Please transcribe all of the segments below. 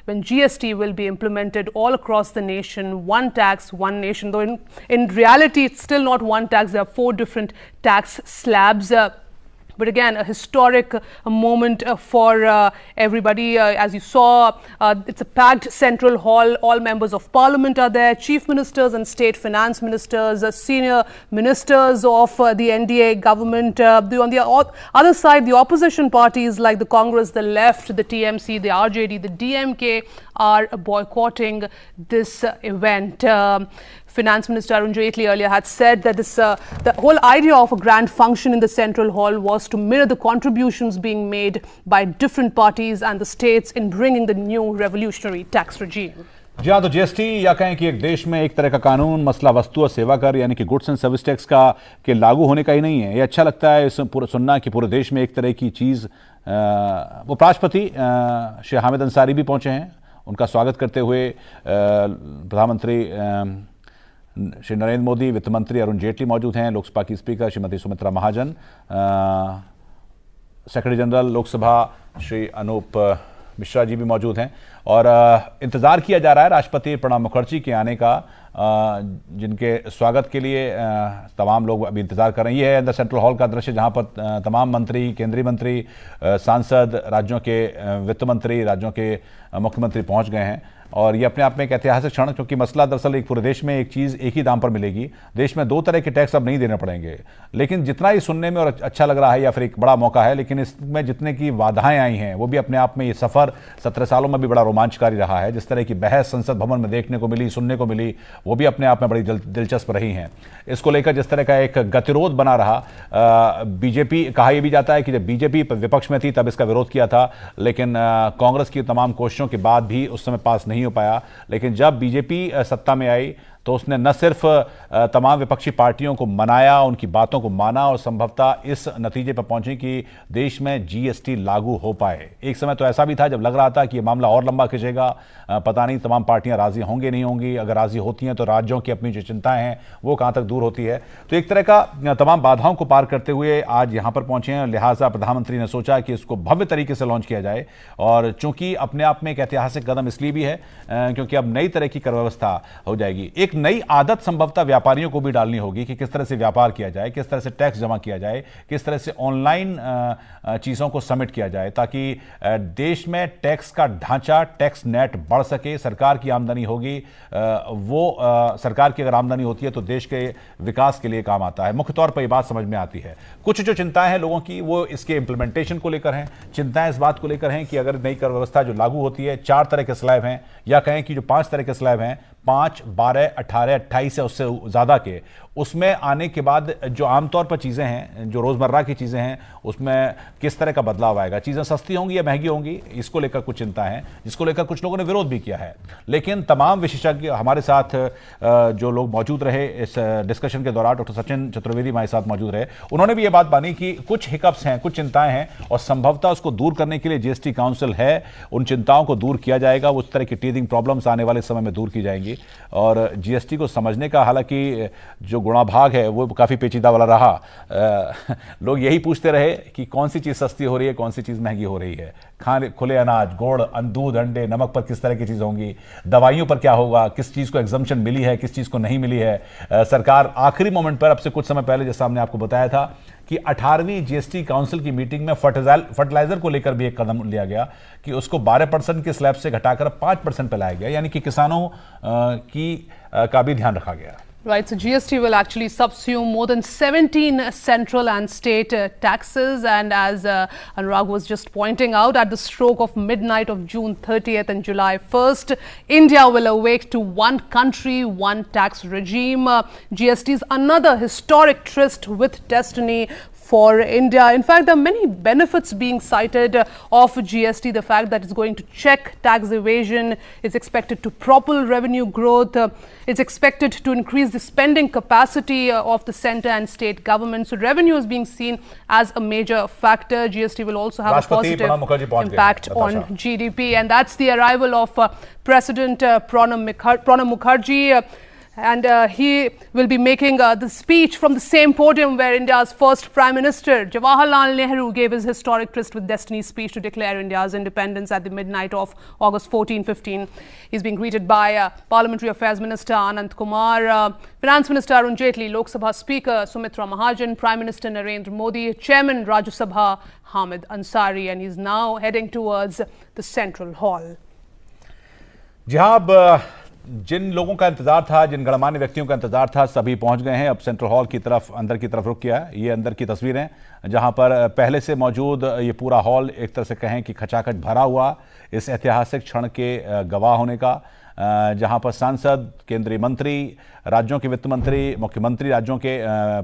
when GST will be implemented all across the nation. One tax, one nation. Though in reality, it's still not one tax. There are 4 different tax slabs. But again, a historic moment for everybody. As you saw, it's a packed Central Hall. All members of Parliament are there. Chief Ministers and State Finance Ministers, senior ministers of the NDA government. On the other side, the opposition parties like the Congress, the Left, the TMC, the RJD, the DMK are boycotting this event. Finance Minister Arun Jaitley earlier had said that the whole idea of a grand function in the Central Hall was to mirror the contributions being made by different parties and the states in bringing the new revolutionary tax regime. जी हाँ, तो GST या कहें कि एक देश में एक तरह का कानून मसला वस्तु और सेवा कर यानी कि गुड्स एंड सर्विस टैक्स का के लागू होने का ही नहीं है। ये अच्छा लगता है सुनना कि पूरे देश में एक तरह की चीज़। उपराष्ट्रपति श्री हामिद अंसारी भी पहुंचे हैं। उनका स्वागत करते हुए प्रधानमंत्री श्री नरेंद्र मोदी, वित्त मंत्री अरुण जेटली मौजूद हैं, लोकसभा की speaker Shrimati Sumitra Mahajan, secretary general Lok Sabha Shri Anoop Mishra ji भी मौजूद हैं और इंतज़ार किया जा रहा है राष्ट्रपति प्रणब मुखर्जी के आने का, जिनके स्वागत के लिए तमाम लोग अभी इंतज़ार कर रहे हैं। ये है द सेंट्रल हॉल का दृश्य, जहां पर तमाम मंत्री, केंद्रीय मंत्री, सांसद, राज्यों के वित्त मंत्री, राज्यों के मुख्यमंत्री पहुंच गए हैं। और ये अपने आप में एक ऐतिहासिक क्षण, क्योंकि मसला दरअसल एक पूरे देश में एक चीज़ एक ही दाम पर मिलेगी। देश में 2 तरह के टैक्स अब नहीं देने पड़ेंगे, लेकिन जितना ही सुनने में और अच्छा लग रहा है या फिर एक बड़ा मौका है, लेकिन इसमें जितने की बाधाएं आई हैं वो भी अपने आप में, ये सफ़र 17 सालों में भी बड़ा रोमांचकारी रहा है। जिस तरह की बहस संसद भवन में देखने को मिली, सुनने को मिली, वो भी अपने आप में बड़ी दिलचस्प रही हैं। इसको लेकर जिस तरह का एक गतिरोध बना रहा, बीजेपी, कहा यह भी जाता है कि जब बीजेपी विपक्ष में थी तब इसका विरोध किया था, लेकिन कांग्रेस की तमाम कोशिशों के बाद भी उस समय पास नहीं हो पाया। लेकिन जब बीजेपी सत्ता में आई तो उसने न सिर्फ तमाम विपक्षी पार्टियों को मनाया, उनकी बातों को माना और संभवतः इस नतीजे पर पहुंची कि देश में जीएसटी लागू हो पाए। एक समय तो ऐसा भी था जब लग रहा था कि ये मामला और लंबा खिंचेगा, पता नहीं तमाम पार्टियां राजी होंगे नहीं होंगी, अगर राजी होती हैं तो राज्यों की अपनी जो चिंताएं हैं वो कहां तक दूर होती है। तो एक तरह का तमाम बाधाओं को पार करते हुए आज यहां पर पहुंचे हैं, लिहाजा प्रधानमंत्री ने सोचा कि इसको भव्य तरीके से लॉन्च किया जाए। और चूंकि अपने आप में एक ऐतिहासिक कदम इसलिए भी है क्योंकि अब नई तरह की कर व्यवस्था हो जाएगी। एक नई आदत संभवतः व्यापारियों को भी डालनी होगी कि किस तरह से व्यापार किया जाए, किस तरह से टैक्स जमा किया जाए, किस तरह से ऑनलाइन चीज़ों को सबमिट किया जाए, ताकि देश में टैक्स का ढांचा, टैक्स नेट बढ़ सके। सरकार की आमदनी होगी, सरकार की अगर आमदनी होती है तो देश के विकास के लिए काम आता है। मुख्य तौर पर यह बात समझ में आती है। कुछ जो चिंताएं हैं लोगों की वो इसके इंप्लीमेंटेशन को लेकर हैं। चिंताएं इस बात को लेकर हैं कि अगर नई कर व्यवस्था जो लागू होती है, 4 तरह के स्लैब हैं, या कहें कि जो 5 तरह के स्लैब हैं, 5, 12, 18, 28 या उससे ज़्यादा के, उसमें आने के बाद जो आमतौर पर चीज़ें हैं, जो रोज़मर्रा की चीज़ें हैं, उसमें किस तरह का बदलाव आएगा। चीज़ें सस्ती होंगी या महंगी होंगी, इसको लेकर कुछ चिंता है, जिसको लेकर कुछ लोगों ने विरोध भी किया है। लेकिन तमाम विशेषज्ञ हमारे साथ जो लोग मौजूद रहे इस डिस्कशन के दौरान, डॉक्टर सचिन चतुर्वेदी हमारे साथ मौजूद रहे, उन्होंने भी ये बात मानी कि कुछ हिकअप्स हैं, कुछ चिंताएं हैं और संभवतः उसको दूर करने के लिए जीएसटी काउंसिल है, उन चिंताओं को दूर किया जाएगा। उस तरह की टीथिंग प्रॉब्लम्स आने वाले समय में दूर की जाएंगी। और जीएसटी को समझने का हालांकि जो गुणाभाग है वो काफ़ी पेचीदा वाला रहा। लोग यही पूछते रहे कि कौन सी चीज़ सस्ती हो रही है, कौन सी चीज़ महंगी हो रही है। खाने, खुले अनाज, गुड़, दूध, अंडे, नमक पर किस तरह की चीज़ होंगी, दवाइयों पर क्या होगा, किस चीज़ को एग्जम्पशन मिली है, किस चीज़ को नहीं मिली है। सरकार आखिरी मोमेंट पर, अब से कुछ समय पहले जैसा हमने आपको बताया था कि 18वीं जीएसटी काउंसिल की मीटिंग में फर्टिलाइजर को लेकर भी एक कदम लिया गया कि उसको 12% के स्लैब से घटाकर 5% पे लाया गया, यानी कि किसानों का भी ध्यान रखा गया। Right, so GST will actually subsume more than 17 central and state taxes, and as Anurag was just pointing out, at the stroke of midnight of June 30th and July 1st, India will awake to one country, one tax regime. GST is another historic tryst with destiny for India. In fact, there are many benefits being cited of GST. The fact that it's going to check tax evasion, it's expected to propel revenue growth, it's expected to increase the spending capacity of the centre and state government. So revenue is being seen as a major factor. GST will also have a positive impact on GDP, and that's the arrival of President Pranab Mukherjee. And he will be making the speech from the same podium where India's first Prime Minister Jawaharlal Nehru gave his historic Tryst with Destiny speech to declare India's independence at the midnight of August 14-15. He's being greeted by Parliamentary Affairs Minister Anant Kumar, Finance Minister Arun Jaitley, Lok Sabha Speaker Sumitra Mahajan, Prime Minister Narendra Modi, Chairman Rajya Sabha Hamid Ansari, and he's now heading towards the Central Hall. जी हाँ, अब जिन लोगों का इंतजार था, जिन गणमान्य व्यक्तियों का इंतजार था, सभी पहुंच गए हैं। अब सेंट्रल हॉल की तरफ, अंदर की तरफ रुक किया है। ये अंदर की तस्वीरें जहां पर पहले से मौजूद ये पूरा हॉल एक तरह से कहें कि खचाखच भरा हुआ इस ऐतिहासिक क्षण के गवाह होने का, जहां पर सांसद, केंद्रीय मंत्री, राज्यों के वित्त मंत्री, मुख्यमंत्री राज्यों के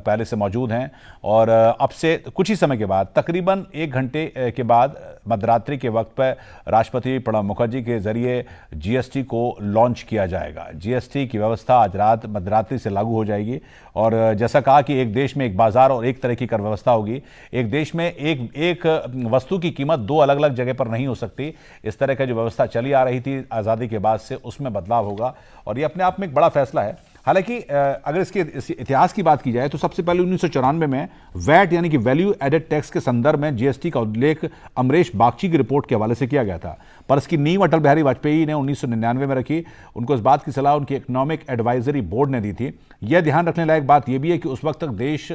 पहले से मौजूद हैं। और अब से कुछ ही समय के बाद, तकरीबन 1 घंटे के बाद, मध्यरात्रि के वक्त पर राष्ट्रपति प्रणब मुखर्जी के जरिए जीएसटी को लॉन्च किया जाएगा। जीएसटी की व्यवस्था आज रात मध्यरात्रि से लागू हो जाएगी। और जैसा कहा कि एक देश में एक बाजार और एक तरह की कर व्यवस्था होगी। एक देश में एक वस्तु की कीमत 2 अलग अलग जगह पर नहीं हो सकती। इस तरह का जो व्यवस्था चली आ रही थी आज़ादी के बाद से, उसमें बदलाव होगा और ये अपने आप में एक बड़ा फैसला है। हालांकि अगर इसके इतिहास की बात की जाए तो सबसे पहले 1994 में वैट यानी कि वैल्यू एडेड टैक्स के संदर्भ में जीएसटी का उल्लेख अमरीश बागची की रिपोर्ट के हवाले से किया गया था। पर इसकी नींव अटल बिहारी वाजपेयी ने 1999 में रखी। उनको इस बात की सलाह उनकी इकोनॉमिक एडवाइजरी बोर्ड ने दी थी। यह ध्यान रखने लायक बात यह भी है कि उस वक्त तक देश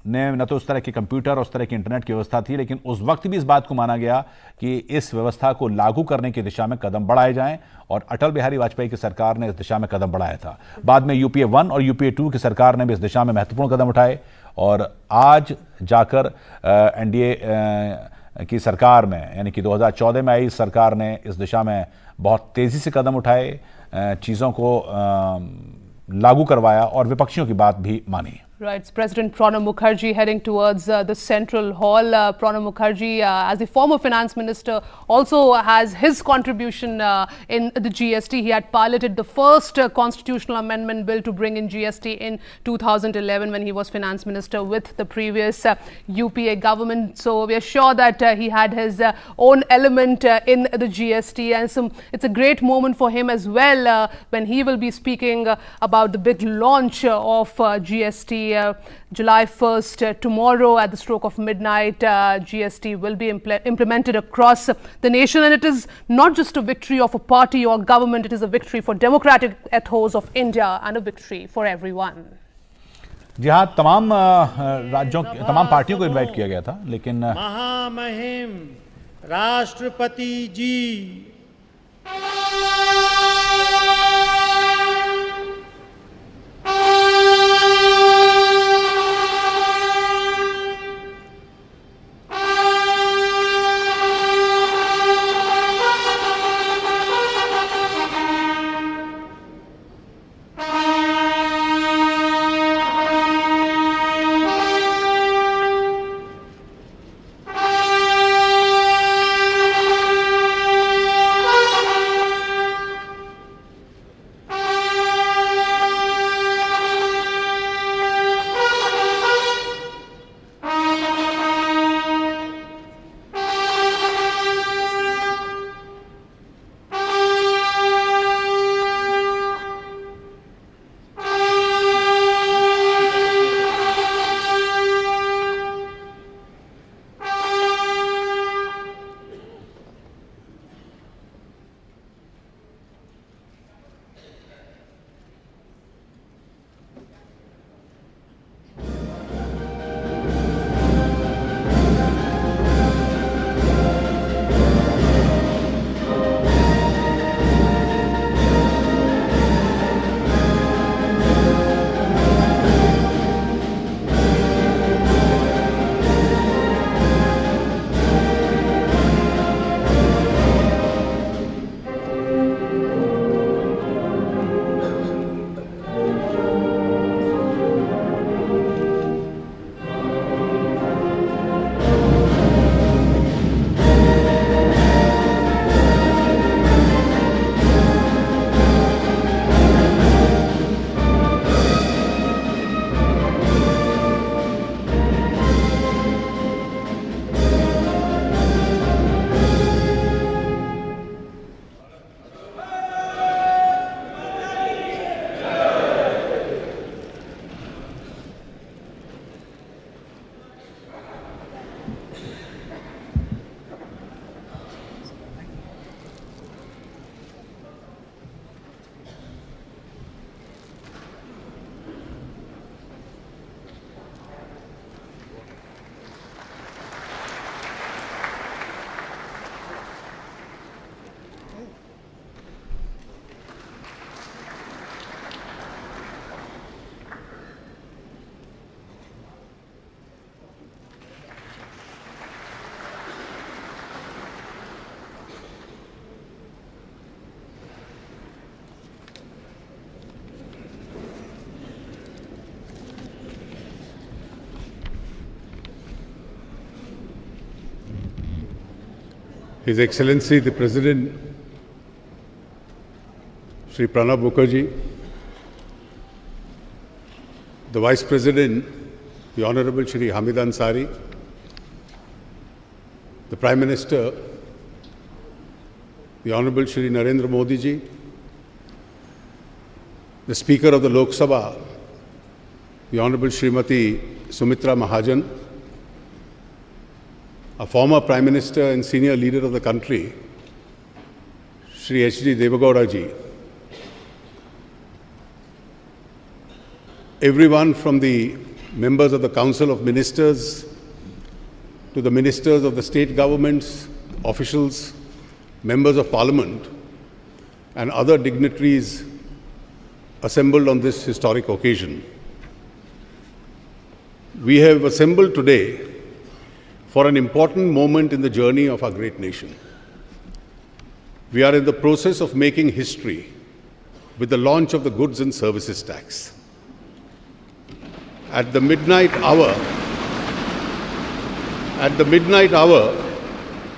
ने न तो उस तरह के कंप्यूटर और उस तरह की इंटरनेट की व्यवस्था थी, लेकिन उस वक्त भी इस बात को माना गया कि इस व्यवस्था को लागू करने की दिशा में कदम बढ़ाए जाएं और अटल बिहारी वाजपेयी की सरकार ने इस दिशा में कदम बढ़ाया था। बाद में यूपीए 1 और यूपीए 2 की सरकार ने भी इस दिशा में महत्वपूर्ण कदम उठाए और आज जाकर एनडीए की सरकार में, यानी कि 2014 में आई सरकार ने इस दिशा में बहुत तेजी से कदम उठाए, चीज़ों को लागू करवाया और विपक्षियों की बात भी मानी। Right, it's President Pranab Mukherjee heading towards the Central Hall. Pranab Mukherjee, as the former finance minister, also has his contribution in the GST. He had piloted the first constitutional amendment bill to bring in GST in 2011 when he was finance minister with the previous UPA government. So we are sure that he had his own element in the GST, and it's a great moment for him as well when he will be speaking about the big launch of GST. July 1st, tomorrow at the stroke of midnight, GST will be implemented across the nation, and it is not just a victory of a party or government, it is a victory for democratic ethos of India and a victory for everyone. जी हाँ, तमाम राज्यों, तमाम पार्टियों को invite किया गया था, लेकिन महामहिम राष्ट्रपति जी His Excellency the President Shri Pranab Mukherjee, the Vice President, the Honorable Shri Hamid Ansari, the Prime Minister, the Honorable Shri Narendra Modi ji, the Speaker of the Lok Sabha, the Honorable Srimati Sumitra Mahajan, a former Prime Minister and senior leader of the country, Shri H.D. Devagowda ji, everyone from the members of the Council of Ministers to the ministers of the state governments, officials, members of Parliament, and other dignitaries assembled on this historic occasion. We have assembled today for an important moment in the journey of our great nation. We are in the process of making history with the launch of the Goods and Services Tax. At the midnight hour,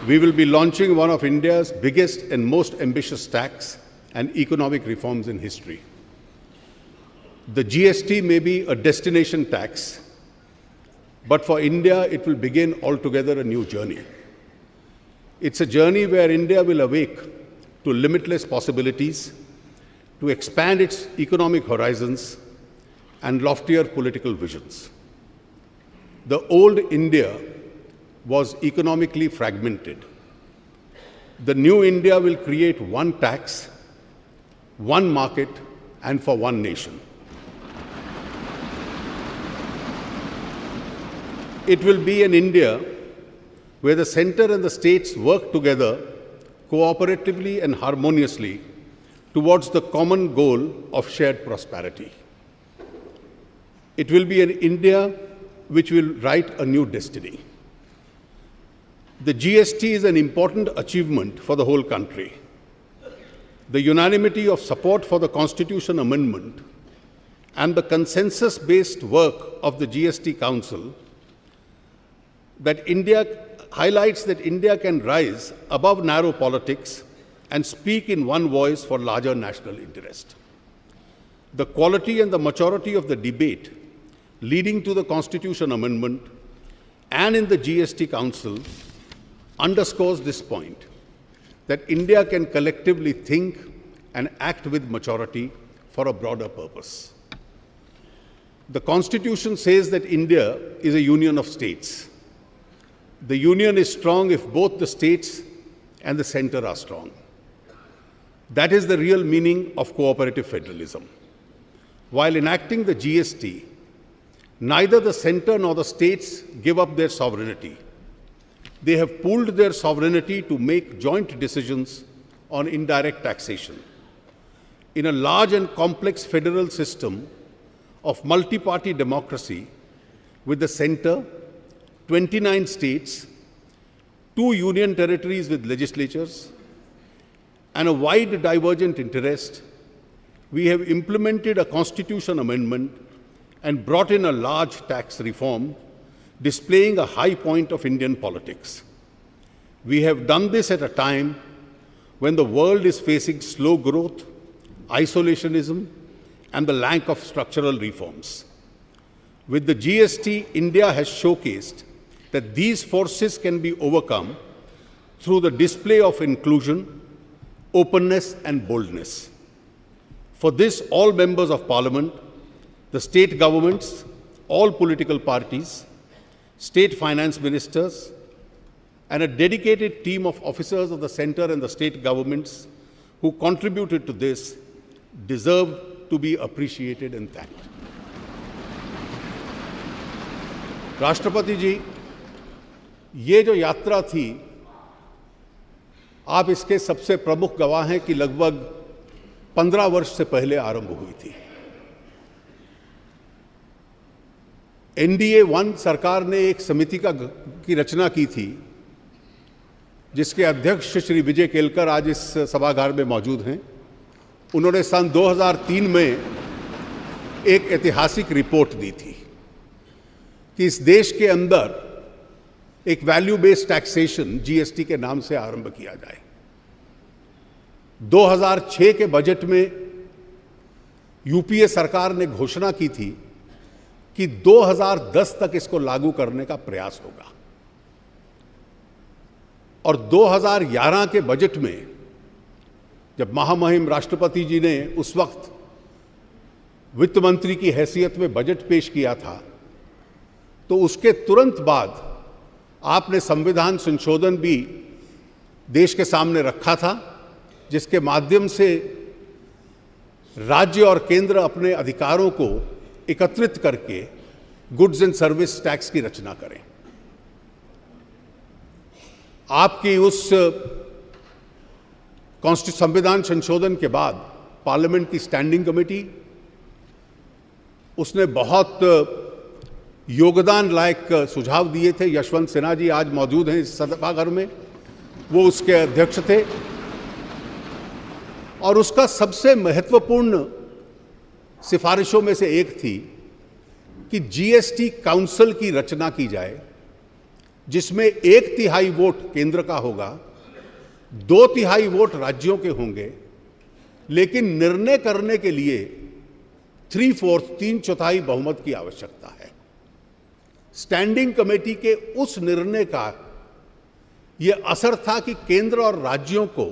we will be launching one of India's biggest and most ambitious tax and economic reforms in history. The GST may be a destination tax, but for India, it will begin altogether a new journey. It's a journey where India will awake to limitless possibilities, to expand its economic horizons and loftier political visions. The old India was economically fragmented. The new India will create one tax, one market, and for one nation. It will be an India where the center and the states work together cooperatively and harmoniously towards the common goal of shared prosperity. It will be an India which will write a new destiny. The GST is an important achievement for the whole country. The unanimity of support for the Constitution Amendment and the consensus-based work of the GST Council highlights that India can rise above narrow politics and speak in one voice for larger national interest. The quality and the maturity of the debate leading to the Constitution Amendment and in the GST Council underscores this point, that India can collectively think and act with maturity for a broader purpose. The Constitution says that India is a union of states. The union is strong if both the states and the center are strong. That is the real meaning of cooperative federalism. While enacting the GST, neither the center nor the states give up their sovereignty. They have pooled their sovereignty to make joint decisions on indirect taxation. In a large and complex federal system of multi-party democracy, with the center, 29 states, 2 union territories with legislatures, and a wide divergent interest, we have implemented a constitution amendment and brought in a large tax reform, displaying a high point of Indian politics. We have done this at a time when the world is facing slow growth, isolationism, and the lack of structural reforms. With the GST, India has showcased that these forces can be overcome through the display of inclusion, openness, and boldness. For this, all members of Parliament, the state governments, all political parties, state finance ministers, and a dedicated team of officers of the center and the state governments who contributed to this deserve to be appreciated and thanked. राष्ट्रपति जी, ये जो यात्रा थी, आप इसके सबसे प्रमुख गवाह हैं कि लगभग 15 वर्ष से पहले आरंभ हुई थी। NDA 1 सरकार ने एक समिति की रचना की थी, जिसके अध्यक्ष श्री विजय केलकर आज इस सभागार में मौजूद हैं। उन्होंने सन 2003 में एक ऐतिहासिक रिपोर्ट दी थी कि इस देश के अंदर एक वैल्यू बेस्ड टैक्सेशन जीएसटी के नाम से आरंभ किया जाए। 2006 के बजट में यूपीए सरकार ने घोषणा की थी कि 2010 तक इसको लागू करने का प्रयास होगा, और 2011 के बजट में जब महामहिम राष्ट्रपति जी ने उस वक्त वित्त मंत्री की हैसियत में बजट पेश किया था, तो उसके तुरंत बाद आपने संविधान संशोधन भी देश के सामने रखा था, जिसके माध्यम से राज्य और केंद्र अपने अधिकारों को एकत्रित करके गुड्स एंड सर्विस टैक्स की रचना करें। आपकी उस संविधान संशोधन के बाद पार्लियामेंट की स्टैंडिंग कमेटी, उसने बहुत योगदान लायक सुझाव दिए थे। यशवंत सिन्हा जी आज मौजूद हैं इस सभागार में, वो उसके अध्यक्ष थे, और उसका सबसे महत्वपूर्ण सिफारिशों में से एक थी कि जीएसटी काउंसिल की रचना की जाए, जिसमें 1/3 वोट केंद्र का होगा, 2/3 वोट राज्यों के होंगे, लेकिन निर्णय करने के लिए 3/4 बहुमत की आवश्यकता है। स्टैंडिंग कमेटी के उस निर्णय का यह असर था कि केंद्र और राज्यों को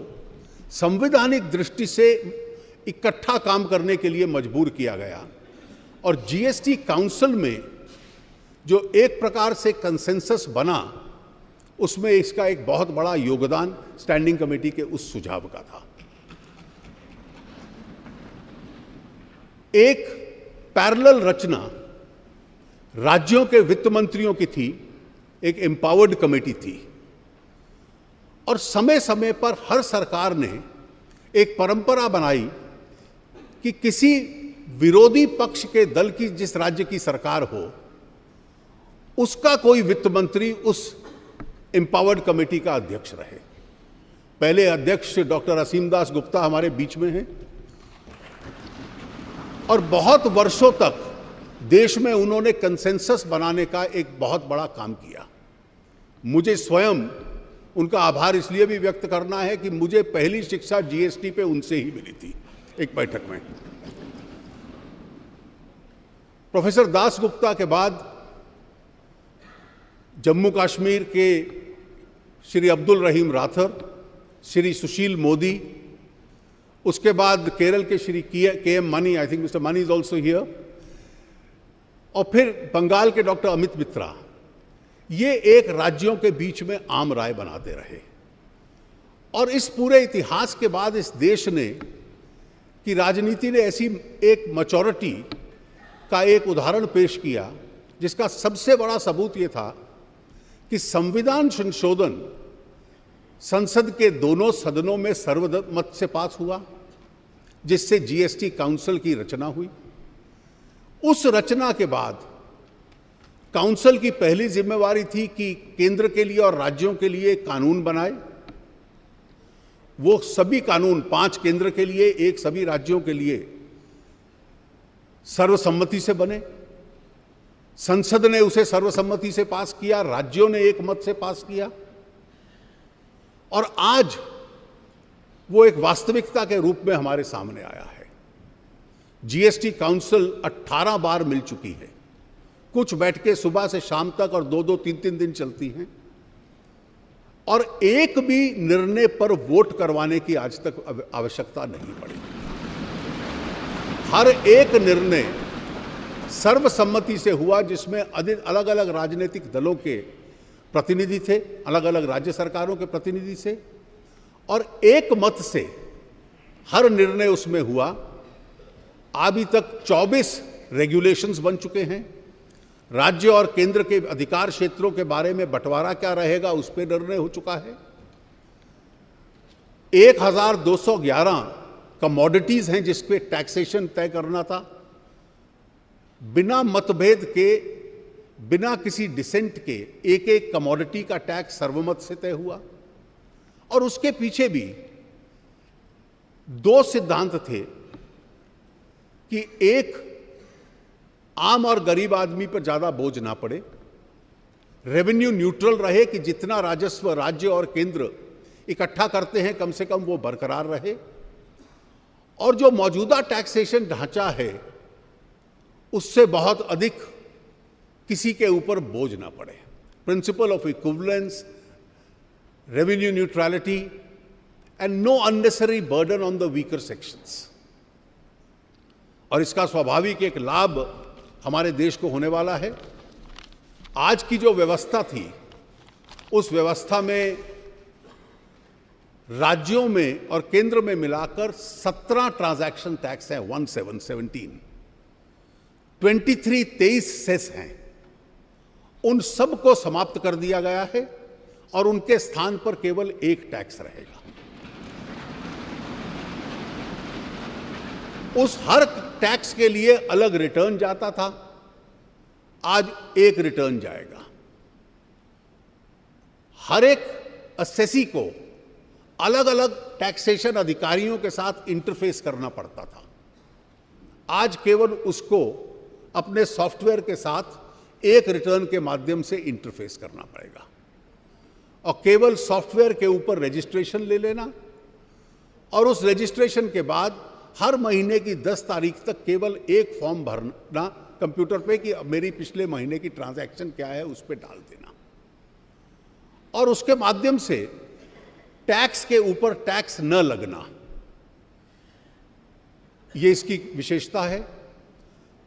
संवैधानिक दृष्टि से इकट्ठा काम करने के लिए मजबूर किया गया, और जीएसटी काउंसिल में जो एक प्रकार से कंसेंसस बना, उसमें इसका एक बहुत बड़ा योगदान स्टैंडिंग कमेटी के उस सुझाव का था। एक पैरेलल रचना राज्यों के वित्त मंत्रियों की थी, एक एम्पावर्ड कमेटी थी, और समय समय पर हर सरकार ने एक परंपरा बनाई कि किसी विरोधी पक्ष के दल की जिस राज्य की सरकार हो, उसका कोई वित्त मंत्री उस एम्पावर्ड कमेटी का अध्यक्ष रहे। पहले अध्यक्ष डॉक्टर असीम दास गुप्ता हमारे बीच में हैं, और बहुत वर्षों तक देश में उन्होंने कंसेंसस बनाने का एक बहुत बड़ा काम किया। मुझे स्वयं उनका आभार इसलिए भी व्यक्त करना है कि मुझे पहली शिक्षा जीएसटी पे उनसे ही मिली थी, एक बैठक में। प्रोफेसर दास गुप्ता के बाद जम्मू कश्मीर के श्री अब्दुल रहीम राठौर, श्री सुशील मोदी, उसके बाद केरल के Shri K M Mani, I think mister Mani is also here, और फिर बंगाल के डॉक्टर अमित मित्रा, ये एक राज्यों के बीच में आम राय बनाते रहे। और इस पूरे इतिहास के बाद इस देश ने कि राजनीति ने ऐसी एक मैच्योरिटी का एक उदाहरण पेश किया, जिसका सबसे बड़ा सबूत ये था कि संविधान संशोधन संसद के दोनों सदनों में सर्वमत से पास हुआ, जिससे जीएसटी काउंसिल की रचना हुई। उस रचना के बाद काउंसिल की पहली जिम्मेवारी थी कि केंद्र के लिए और राज्यों के लिए कानून बनाए। वो सभी कानून 5 केंद्र के लिए, 1 सभी राज्यों के लिए सर्वसम्मति से बने। संसद ने उसे सर्वसम्मति से पास किया, राज्यों ने एक मत से पास किया, और आज वो एक वास्तविकता के रूप में हमारे सामने आया है। जीएसटी काउंसिल 18 बार मिल चुकी है। कुछ बैठकें सुबह से शाम तक और 2-2, 3-3 दिन चलती हैं, और एक भी निर्णय पर वोट करवाने की आज तक आवश्यकता नहीं पड़ी। हर एक निर्णय सर्वसम्मति से हुआ, जिसमें अलग अलग राजनीतिक दलों के प्रतिनिधि थे, अलग अलग राज्य सरकारों के प्रतिनिधि थे, और एक मत से हर निर्णय उसमें हुआ। अभी तक 24 रेगुलेशंस बन चुके हैं। राज्य और केंद्र के अधिकार क्षेत्रों के बारे में बंटवारा क्या रहेगा, उस पर निर्णय हो चुका है। 1211 कमोडिटीज हैं जिस पे टैक्सेशन तय करना था। बिना मतभेद के, बिना किसी डिसेंट के एक एक कमोडिटी का टैक्स सर्वमत से तय हुआ, और उसके पीछे भी 2 सिद्धांत थे कि एक, आम और गरीब आदमी पर ज्यादा बोझ ना पड़े, रेवेन्यू न्यूट्रल रहे कि जितना राजस्व राज्य और केंद्र इकट्ठा करते हैं कम से कम वो बरकरार रहे, और जो मौजूदा टैक्सेशन ढांचा है उससे बहुत अधिक किसी के ऊपर बोझ ना पड़े। Principle of equivalence, revenue neutrality and know unnecessary burden on the weaker sections. और इसका स्वाभाविक एक लाभ हमारे देश को होने वाला है। आज की जो व्यवस्था थी उस व्यवस्था में राज्यों में और केंद्र में मिलाकर 17 ट्रांजैक्शन टैक्स हैं, 17 23 सेस हैं। उन सब को समाप्त कर दिया गया है और उनके स्थान पर केवल एक टैक्स रहेगा। उस हर टैक्स के लिए अलग रिटर्न जाता था, आज एक रिटर्न जाएगा। हर एक असेसी को अलग अलग टैक्सेशन अधिकारियों के साथ इंटरफेस करना पड़ता था, आज केवल उसको अपने सॉफ्टवेयर के साथ एक रिटर्न के माध्यम से इंटरफेस करना पड़ेगा और केवल सॉफ्टवेयर के ऊपर रजिस्ट्रेशन ले लेना, और उस रजिस्ट्रेशन के बाद हर महीने की 10 तारीख तक केवल एक फॉर्म भरना कंप्यूटर पे कि मेरी पिछले महीने की ट्रांजैक्शन क्या है उस पर डाल देना, और उसके माध्यम से टैक्स के ऊपर टैक्स न लगना। ये इसकी विशेषता है।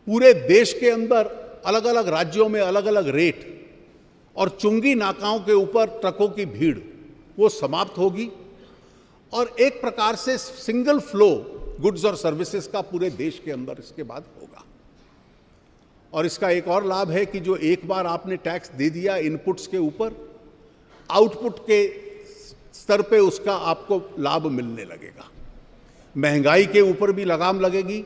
पूरे देश के अंदर अलग अलग राज्यों में अलग अलग रेट और चुंगी नाकाओं के ऊपर ट्रकों की भीड़ वो समाप्त होगी, और एक प्रकार से सिंगल फ्लो गुड्स और सर्विसेज का पूरे देश के अंदर इसके बाद होगा। और इसका एक और लाभ है कि जो एक बार आपने टैक्स दे दिया इनपुट्स के ऊपर, आउटपुट के स्तर पे उसका आपको लाभ मिलने लगेगा। महंगाई के ऊपर भी लगाम लगेगी,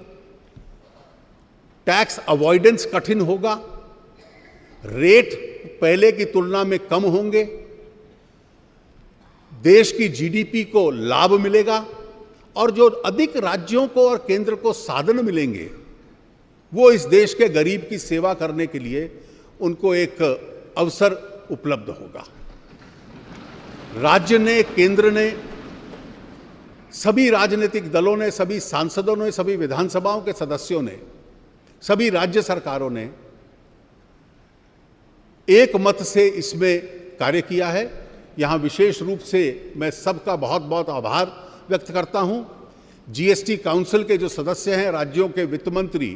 टैक्स अवॉइडेंस कठिन होगा, रेट पहले की तुलना में कम होंगे, देश की जीडीपी को लाभ मिलेगा, और जो अधिक राज्यों को और केंद्र को साधन मिलेंगे वो इस देश के गरीब की सेवा करने के लिए उनको एक अवसर उपलब्ध होगा। राज्य ने, केंद्र ने, सभी राजनीतिक दलों ने, सभी सांसदों ने, सभी विधानसभाओं के सदस्यों ने, सभी राज्य सरकारों ने एक मत से इसमें कार्य किया है। यहां विशेष रूप से मैं सबका बहुत बहुत आभार व्यक्त करता हूं। जीएसटी काउंसिल के जो सदस्य हैं, राज्यों के वित्त मंत्री,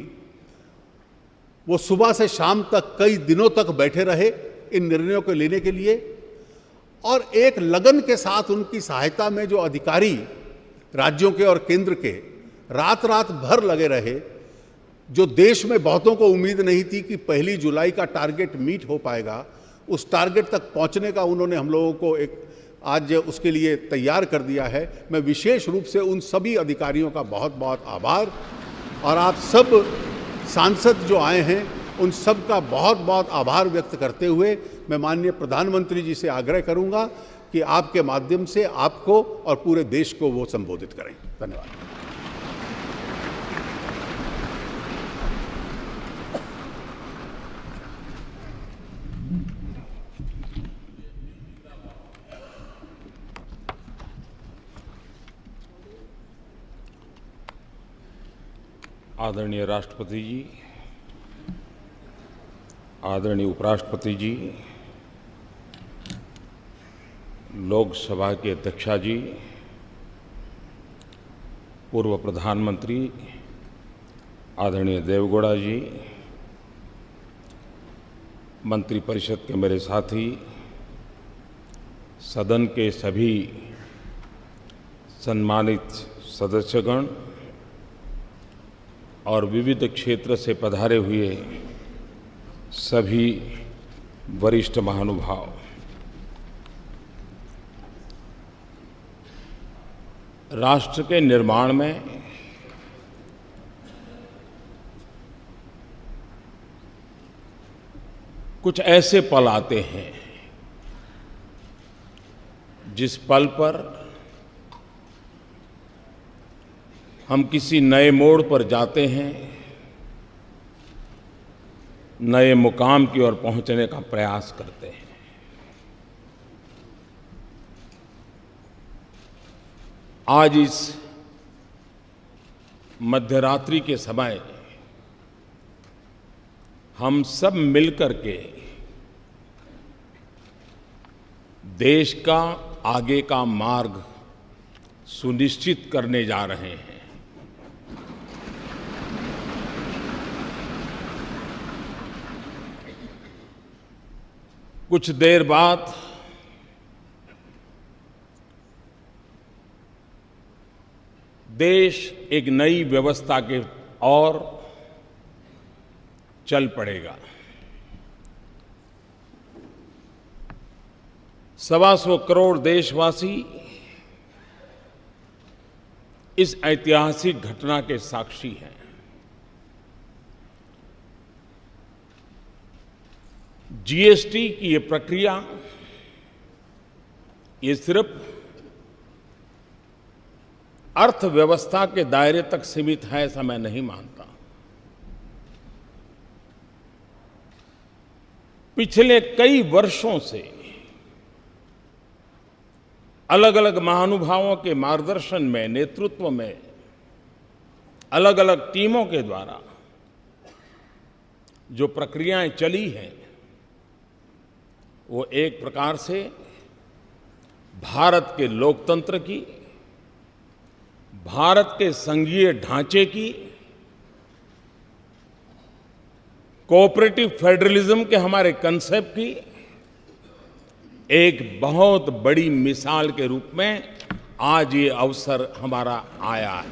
वो सुबह से शाम तक कई दिनों तक बैठे रहे इन निर्णयों को लेने के लिए, और एक लगन के साथ उनकी सहायता में जो अधिकारी राज्यों के और केंद्र के रात रात भर लगे रहे। जो देश में बहुतों को उम्मीद नहीं थी कि 1 जुलाई का टारगेट मीट हो पाएगा, उस टारगेट तक पहुंचने का उन्होंने हम लोगों को एक आज उसके लिए तैयार कर दिया है। मैं विशेष रूप से उन सभी अधिकारियों का बहुत बहुत आभार, और आप सब सांसद जो आए हैं उन सब का बहुत बहुत आभार व्यक्त करते हुए मैं माननीय प्रधानमंत्री जी से आग्रह करूंगा कि आपके माध्यम से आपको और पूरे देश को वो संबोधित करें। धन्यवाद। आदरणीय राष्ट्रपति जी, आदरणीय उपराष्ट्रपति जी, लोकसभा के अध्यक्षा जी, पूर्व प्रधानमंत्री आदरणीय देवेगौड़ा जी, मंत्रिपरिषद के मेरे साथी, सदन के सभी सम्मानित सदस्यगण और विविध क्षेत्र से पधारे हुए सभी वरिष्ठ महानुभाव, राष्ट्र के निर्माण में कुछ ऐसे पल आते हैं जिस पल पर हम किसी नए मोड़ पर जाते हैं, नए मुकाम की ओर पहुंचने का प्रयास करते हैं। आज इस मध्यरात्रि के समय हम सब मिलकर के देश का आगे का मार्ग सुनिश्चित करने जा रहे हैं। कुछ देर बाद देश एक नई व्यवस्था के ओर चल पड़ेगा। 125 करोड़ देशवासी इस ऐतिहासिक घटना के साक्षी हैं। जीएसटी की ये प्रक्रिया ये सिर्फ अर्थव्यवस्था के दायरे तक सीमित है ऐसा मैं नहीं मानता। पिछले कई वर्षों से अलग अलग महानुभावों के मार्गदर्शन में, नेतृत्व में, अलग अलग टीमों के द्वारा जो प्रक्रियाएं चली हैं वो एक प्रकार से भारत के लोकतंत्र की, भारत के संघीय ढांचे की, कोऑपरेटिव फेडरलिज्म के हमारे कंसेप्ट की एक बहुत बड़ी मिसाल के रूप में आज ये अवसर हमारा आया है।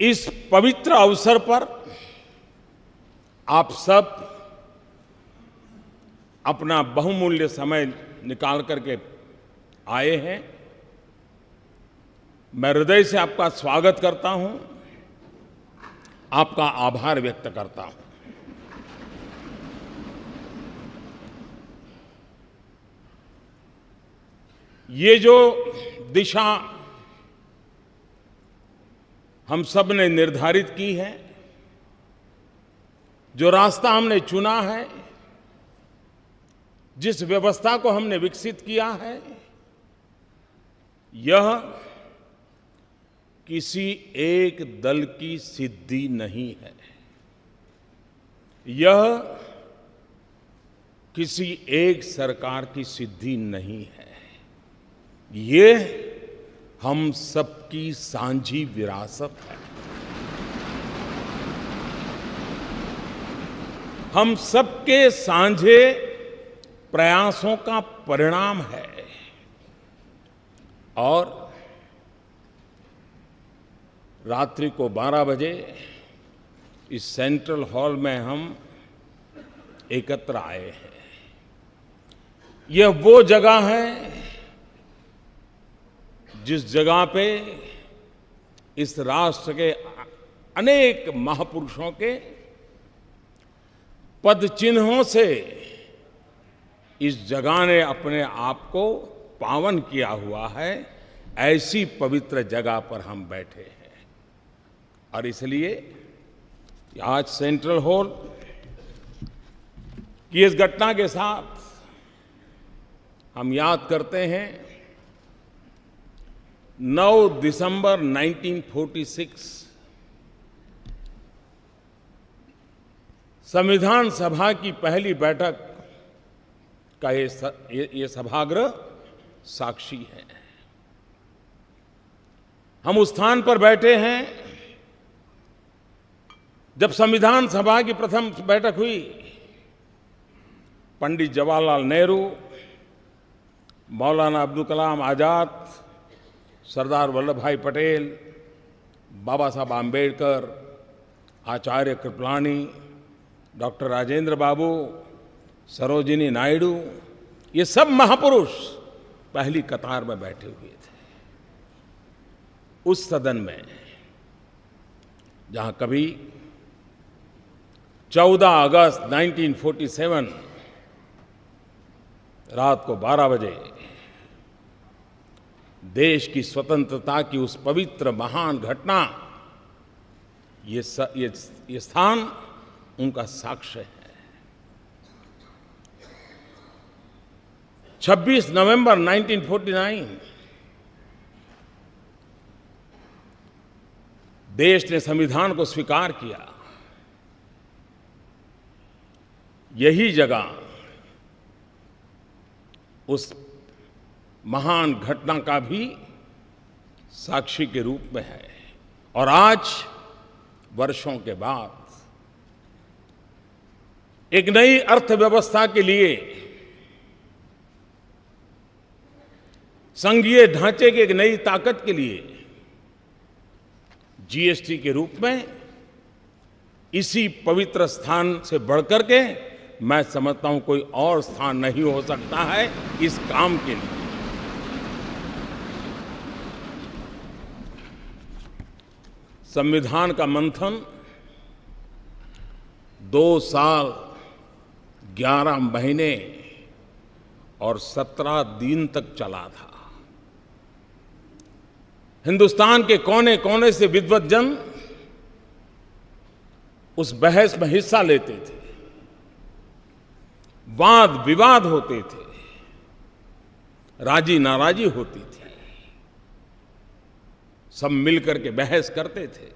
इस पवित्र अवसर पर आप सब अपना बहुमूल्य समय निकाल करके आए हैं। मैं हृदय से आपका स्वागत करता हूं, आपका आभार व्यक्त करता हूं। ये जो दिशा हम सब ने निर्धारित की है, जो रास्ता हमने चुना है, जिस व्यवस्था को हमने विकसित किया है, यह किसी एक दल की सिद्धि नहीं है। यह किसी एक सरकार की सिद्धि नहीं है। ये हम सबकी साझी विरासत है। हम सबके साझे प्रयासों का परिणाम है। और रात्रि को 12 बजे इस सेंट्रल हॉल में हम एकत्र आए हैं। यह वो जगह है जिस जगह पे इस राष्ट्र के अनेक महापुरुषों के पद चिन्हों से इस जगह ने अपने आप को पावन किया हुआ है। ऐसी पवित्र जगह पर हम बैठे हैं और इसलिए आज सेंट्रल हॉल की इस घटना के साथ हम याद करते हैं 9 दिसंबर 1946 संविधान सभा की पहली बैठक का ये सभागृह साक्षी है। हम उस स्थान पर बैठे हैं जब संविधान सभा की प्रथम बैठक हुई। पंडित जवाहरलाल नेहरू, मौलाना अब्दुल कलाम आजाद, सरदार वल्लभ भाई पटेल, बाबा साहब आम्बेडकर, आचार्य कृपलानी, डॉक्टर राजेंद्र बाबू, सरोजिनी नायडू, ये सब महापुरुष पहली कतार में बैठे हुए थे। उस सदन में जहां कभी 14 अगस्त 1947 रात को 12 बजे देश की स्वतंत्रता की उस पवित्र महान घटना, ये स्थान उनका साक्ष्य है। 26 नवंबर 1949 देश ने संविधान को स्वीकार किया। यही जगह उस महान घटना का भी साक्षी के रूप में है। और आज वर्षों के बाद एक नई अर्थव्यवस्था के लिए, संघीय ढांचे की एक नई ताकत के लिए जीएसटी के रूप में इसी पवित्र स्थान से बढ़कर के मैं समझता हूं कोई और स्थान नहीं हो सकता है इस काम के लिए। संविधान का मंथन 2 साल 11 महीने और 17 दिन तक चला था। हिंदुस्तान के कोने कोने से विद्वत जन उस बहस में हिस्सा लेते थे, वाद विवाद होते थे, राजी नाराजी होती थी, सब मिलकर के बहस करते थे,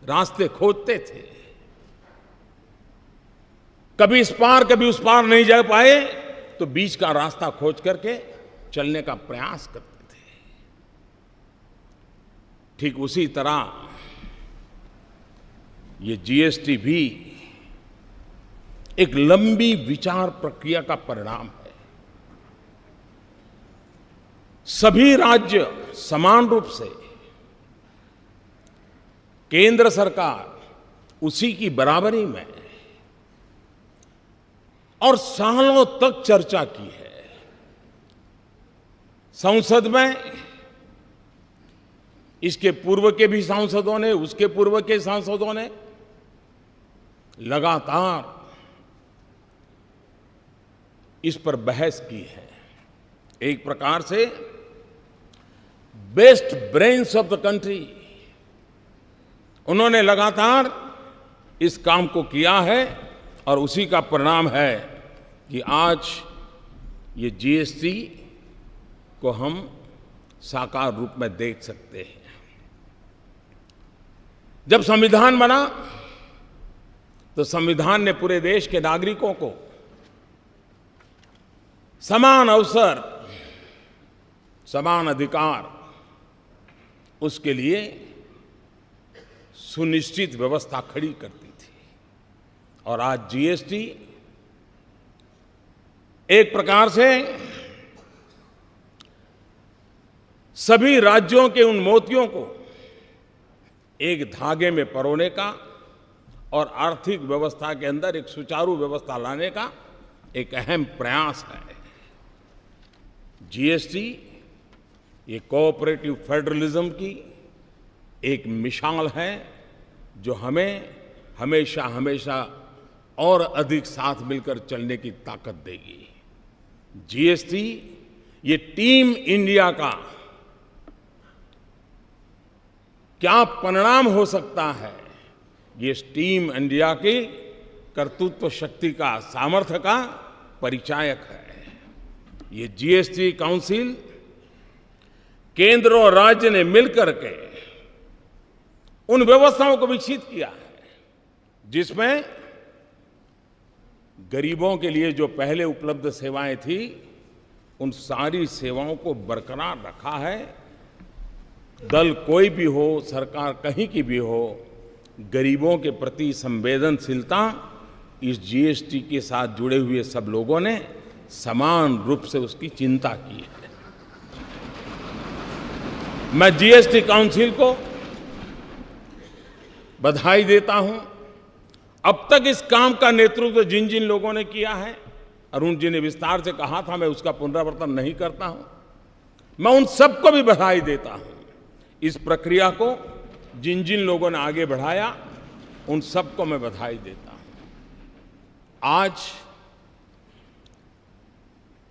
रास्ते खोजते थे। कभी इस पार कभी उस पार नहीं जा पाए तो बीच का रास्ता खोज करके चलने का प्रयास करते थे। ठीक उसी तरह ये जीएसटी भी एक लंबी विचार प्रक्रिया का परिणाम है। सभी राज्य समान रूप से, केंद्र सरकार उसी की बराबरी में और सालों तक चर्चा की है। संसद में इसके पूर्व के भी सांसदों ने, उसके पूर्व के सांसदों ने लगातार इस पर बहस की है। एक प्रकार से best brains of the country उन्होंने लगातार इस काम को किया है और उसी का परिणाम है कि आज ये जीएसटी को हम साकार रूप में देख सकते हैं। जब संविधान बना तो संविधान ने पूरे देश के नागरिकों को समान अवसर, समान अधिकार, उसके लिए सुनिश्चित व्यवस्था खड़ी करती थी। और आज जीएसटी एक प्रकार से सभी राज्यों के उन मोतियों को एक धागे में परोने का और आर्थिक व्यवस्था के अंदर एक सुचारू व्यवस्था लाने का एक अहम प्रयास है। जीएसटी ये कोऑपरेटिव फेडरलिज्म की एक मिसाल है जो हमें हमेशा हमेशा और अधिक साथ मिलकर चलने की ताकत देगी। जीएसटी ये टीम इंडिया का क्या परिणाम हो सकता है, ये टीम इंडिया की कर्तृत्व शक्ति का, सामर्थ्य का परिचायक है। ये जीएसटी काउंसिल केंद्र और राज्य ने मिलकर के उन व्यवस्थाओं को विकसित किया है जिसमें गरीबों के लिए जो पहले उपलब्ध सेवाएं थी उन सारी सेवाओं को बरकरार रखा है। दल कोई भी हो, सरकार कहीं की भी हो, गरीबों के प्रति संवेदनशीलता इस जीएसटी के साथ जुड़े हुए सब लोगों ने समान रूप से उसकी चिंता की है। मैं जीएसटी काउंसिल को बधाई देता हूं। अब तक इस काम का नेतृत्व जिन जिन लोगों ने किया है, अरुण जी ने विस्तार से कहा था, मैं उसका पुनरावर्तन नहीं करता हूं। मैं उन सबको भी बधाई देता हूं। इस प्रक्रिया को जिन जिन लोगों ने आगे बढ़ाया उन सबको मैं बधाई देता हूं। आज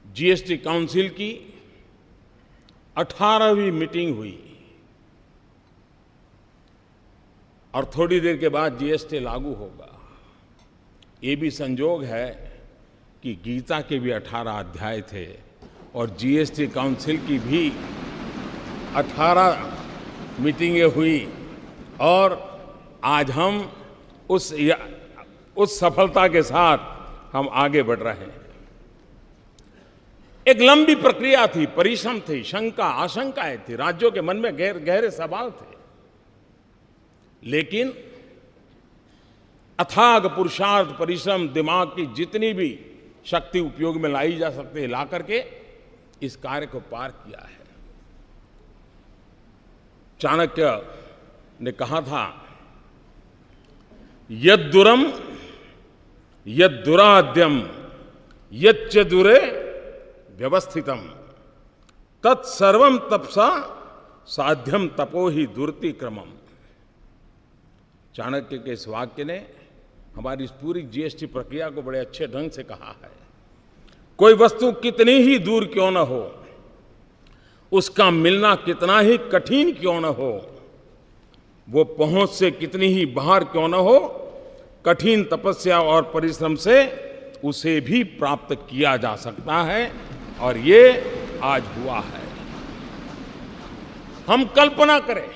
जीएसटी काउंसिल की 18वीं मीटिंग हुई और थोड़ी देर के बाद जीएसटी लागू होगा। ये भी संजोग है कि गीता के भी 18 अध्याय थे और जीएसटी काउंसिल की भी 18 मीटिंगें हुई और आज हम उस सफलता के साथ हम आगे बढ़ रहे हैं। एक लंबी प्रक्रिया थी, परिश्रम थी, शंका आशंकाएं थी, राज्यों के मन में गहरे सवाल थे, लेकिन अथाग पुरुषार्थ, परिश्रम, दिमाग की जितनी भी शक्ति उपयोग में लाई जा सकती है, ला करके इस कार्य को पार किया है। चाणक्य ने कहा था, यद्दुरम यद्दुराद्यम यच्च दुरे व्यवस्थितम तत्सर्वम तपसा साध्यम तपो ही दुर्ति क्रमम। चाणक्य के इस वाक्य ने हमारी इस पूरी जीएसटी प्रक्रिया को बड़े अच्छे ढंग से कहा है। कोई वस्तु कितनी ही दूर क्यों न हो, उसका मिलना कितना ही कठिन क्यों न हो, वो पहुंच से कितनी ही बाहर क्यों न हो, कठिन तपस्या और परिश्रम से उसे भी प्राप्त किया जा सकता है, और ये आज हुआ है। हम कल्पना करें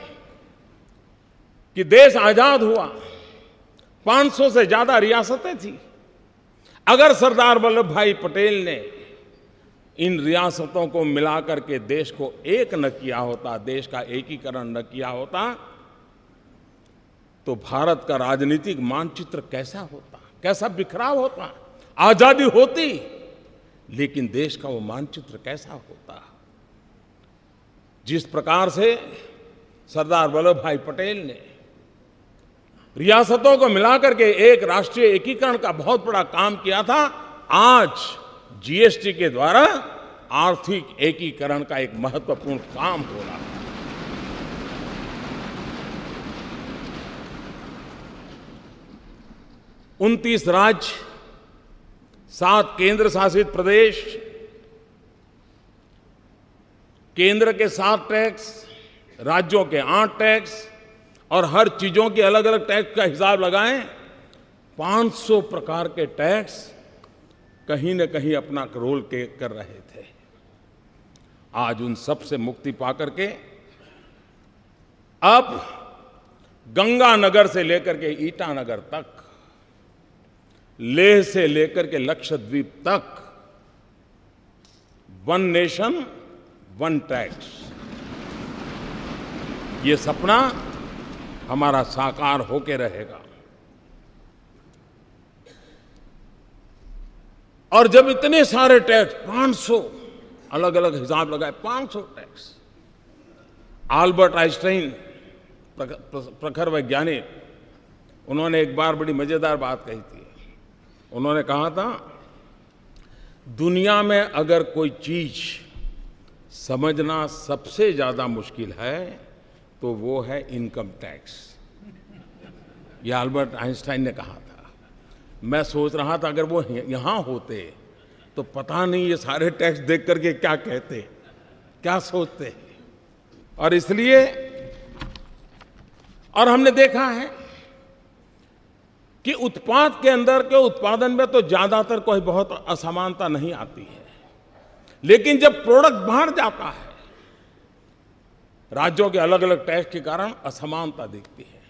कि देश आजाद हुआ, 500 से ज्यादा रियासतें थी। अगर सरदार वल्लभ भाई पटेल ने इन रियासतों को मिलाकर के देश को एक न किया होता, देश का एकीकरण न किया होता, तो भारत का राजनीतिक मानचित्र कैसा होता, कैसा बिखराव होता। आजादी होती, लेकिन देश का वो मानचित्र कैसा होता। जिस प्रकार से सरदार वल्लभ भाई पटेल ने रियासतों को मिलाकर के एक राष्ट्रीय एकीकरण का बहुत बड़ा काम किया था, आज जीएसटी के द्वारा आर्थिक एकीकरण का एक महत्वपूर्ण काम हो रहा है। 29 राज्य, 7 केंद्र शासित प्रदेश, केंद्र के 7 टैक्स, राज्यों के 8 टैक्स, और हर चीजों के अलग अलग टैक्स का हिसाब लगाएं, 500 प्रकार के टैक्स कहीं न कहीं अपना रोल कर रहे थे। आज उन सब से मुक्ति पाकर के अब गंगानगर से लेकर के ईटानगर तक, लेह से लेकर के लक्षद्वीप तक, वन नेशन वन टैक्स, ये सपना हमारा साकार होके रहेगा। और जब इतने सारे टैक्स, 500 अलग अलग हिसाब लगाए, 500 टैक्स। आल्बर्ट आइंस्टाइन, प्रखर वैज्ञानिक, उन्होंने एक बार बड़ी मजेदार बात कही थी। उन्होंने कहा था, दुनिया में अगर कोई चीज समझना सबसे ज्यादा मुश्किल है तो वो है इनकम टैक्स। ये अल्बर्ट आइंस्टाइन ने कहा था। मैं सोच रहा था अगर वो यहां होते तो पता नहीं ये सारे टैक्स देख करके क्या कहते, क्या सोचते। और इसलिए, और हमने देखा है कि उत्पाद के अंदर के उत्पादन में तो ज्यादातर कोई बहुत असमानता नहीं आती है, लेकिन जब प्रोडक्ट बाहर जाता है, राज्यों के अलग अलग टैक्स के कारण असमानता दिखती है।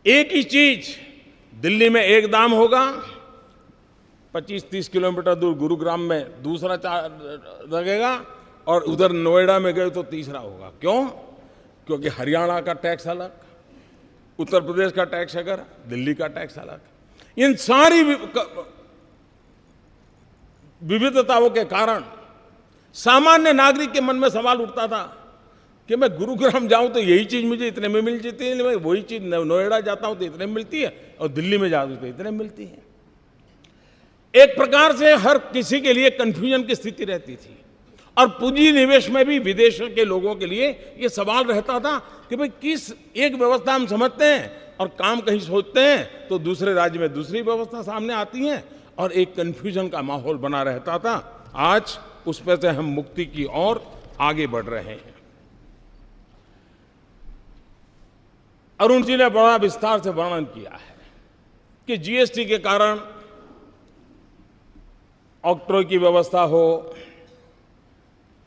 एक ही चीज दिल्ली में एक दाम होगा, 25-30 किलोमीटर दूर गुरुग्राम में दूसरा लगेगा, और उधर नोएडा में गए तो तीसरा होगा। क्यों? क्योंकि हरियाणा का टैक्स अलग, उत्तर प्रदेश का टैक्स अलग, दिल्ली का टैक्स अलग। इन सारी विविधताओं के कारण सामान्य नागरिक के मन में सवाल उठता था कि मैं गुरुग्राम जाऊं तो यही चीज मुझे इतने में मिल जाती है, मैं वही चीज नोएडा जाता हूं तो इतने में मिलती है, और दिल्ली में जाता हूं तो इतने में मिलती है। एक प्रकार से हर किसी के लिए कंफ्यूजन की स्थिति रहती थी। और पूंजी निवेश में भी विदेशों के लोगों के लिए ये सवाल रहता था कि भाई किस एक व्यवस्था हम समझते हैं और काम कहीं सोचते हैं तो दूसरे राज्य में दूसरी व्यवस्था सामने आती है, और एक कंफ्यूजन का माहौल बना रहता था। आज उसमें से हम मुक्ति की ओर आगे बढ़ रहे हैं। अरुण जी ने बड़ा विस्तार से वर्णन किया है कि जीएसटी के कारण ऑक्ट्रॉय की व्यवस्था हो,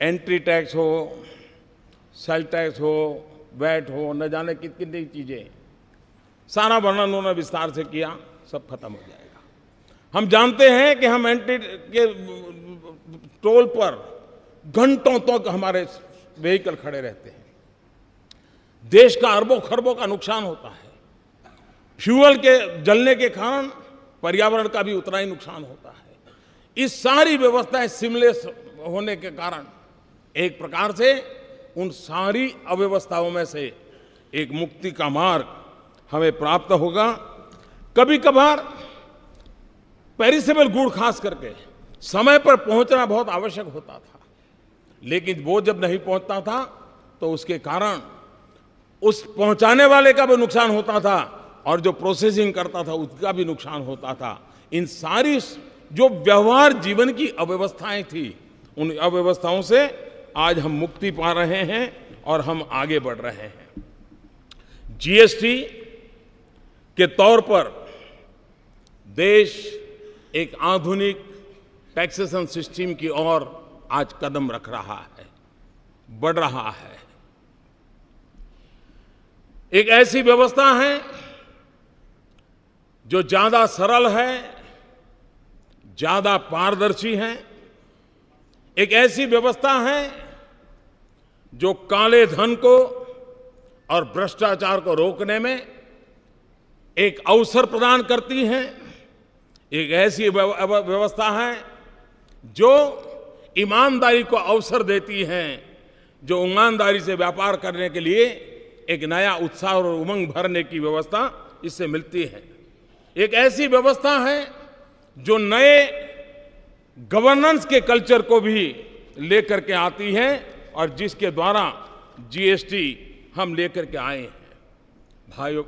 एंट्री टैक्स हो, सेल टैक्स हो, वैट हो, न जाने कितनी चीज़ें, सारा वर्णन उन्होंने विस्तार से किया, सब खत्म हो जाएगा। हम जानते हैं कि हम एंट्री के टोल पर घंटों तक हमारे व्हीकल खड़े रहते हैं, देश का अरबों खरबों का नुकसान होता है। फ्यूल के जलने के कारण पर्यावरण का भी उतना ही नुकसान होता है। इस सारी व्यवस्थाएं सिमलेस होने के कारण एक प्रकार से उन सारी अव्यवस्थाओं में से एक मुक्ति का मार्ग हमें प्राप्त होगा। कभी कभार पेरिसेबल गुड खास करके समय पर पहुंचना बहुत आवश्यक होता था, लेकिन वो जब नहीं पहुंचता था तो उसके कारण उस पहुंचाने वाले का भी नुकसान होता था और जो प्रोसेसिंग करता था उसका भी नुकसान होता था। इन सारी जो व्यवहार जीवन की अव्यवस्थाएं थी, उन अव्यवस्थाओं से आज हम मुक्ति पा रहे हैं और हम आगे बढ़ रहे हैं। जीएसटी के तौर पर देश एक आधुनिक टैक्सेशन सिस्टम की ओर आज कदम रख रहा है, बढ़ रहा है। एक ऐसी व्यवस्था है जो ज्यादा सरल है, ज्यादा पारदर्शी है। एक ऐसी व्यवस्था है जो काले धन को और भ्रष्टाचार को रोकने में एक अवसर प्रदान करती है। एक ऐसी व्यवस्था है जो ईमानदारी को अवसर देती है, जो ईमानदारी से व्यापार करने के लिए एक नया उत्साह और उमंग भरने की व्यवस्था इससे मिलती है। एक ऐसी व्यवस्था है जो नए गवर्नेंस के कल्चर को भी लेकर के आती है और जिसके द्वारा जीएसटी हम लेकर के आए हैं। भाइयों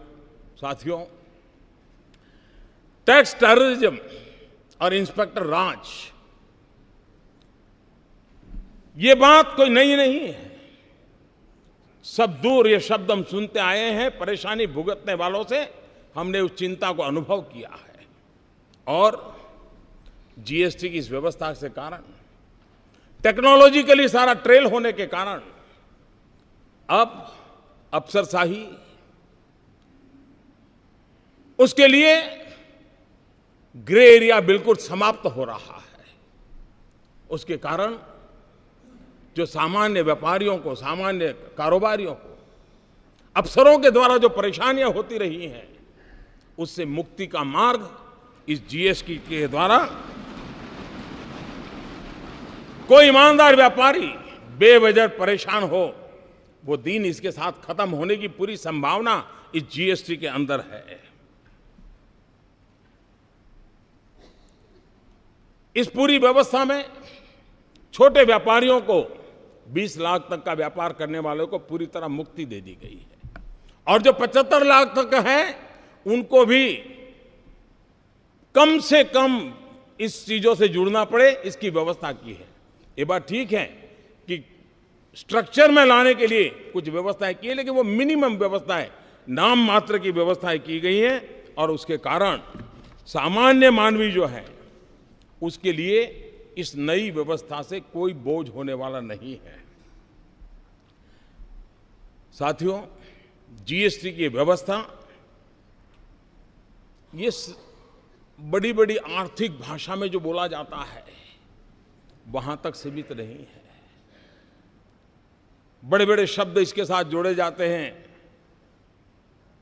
साथियों, टैक्स टेररिज्म और इंस्पेक्टर राज, ये बात कोई नई नहीं है। सब दूर ये शब्द हम सुनते आए हैं। परेशानी भुगतने वालों से हमने उस चिंता को अनुभव किया है और जीएसटी की इस व्यवस्था के कारण, टेक्नोलॉजिकली सारा ट्रेल होने के कारण अब अफसरशाही, उसके लिए ग्रे एरिया बिल्कुल समाप्त हो रहा है। उसके कारण जो सामान्य व्यापारियों को, सामान्य कारोबारियों को, अफसरों के द्वारा जो परेशानियां होती रही हैं, उससे मुक्ति का मार्ग इस जीएसटी के द्वारा कोई ईमानदार व्यापारी बेवजह परेशान हो, वो दिन इसके साथ खत्म होने की पूरी संभावना इस जीएसटी के अंदर है। इस पूरी व्यवस्था में छोटे व्यापारियों को 20 लाख तक का व्यापार करने वालों को पूरी तरह मुक्ति दे दी गई है और जो 75 लाख तक है उनको भी कम से कम इस चीजों से जुड़ना पड़े, इसकी व्यवस्था की है। ये बात ठीक है कि स्ट्रक्चर में लाने के लिए कुछ व्यवस्थाएं की है, लेकिन वो मिनिमम व्यवस्थाएं, नाम मात्र की व्यवस्थाएं की गई हैं और उसके कारण सामान्य मानवी जो है उसके लिए इस नई व्यवस्था से कोई बोझ होने वाला नहीं है। साथियों, जीएसटी की व्यवस्था ये बड़ी बड़ी आर्थिक भाषा में जो बोला जाता है वहां तक सीमित नहीं है। बड़े बड़े शब्द इसके साथ जोड़े जाते हैं,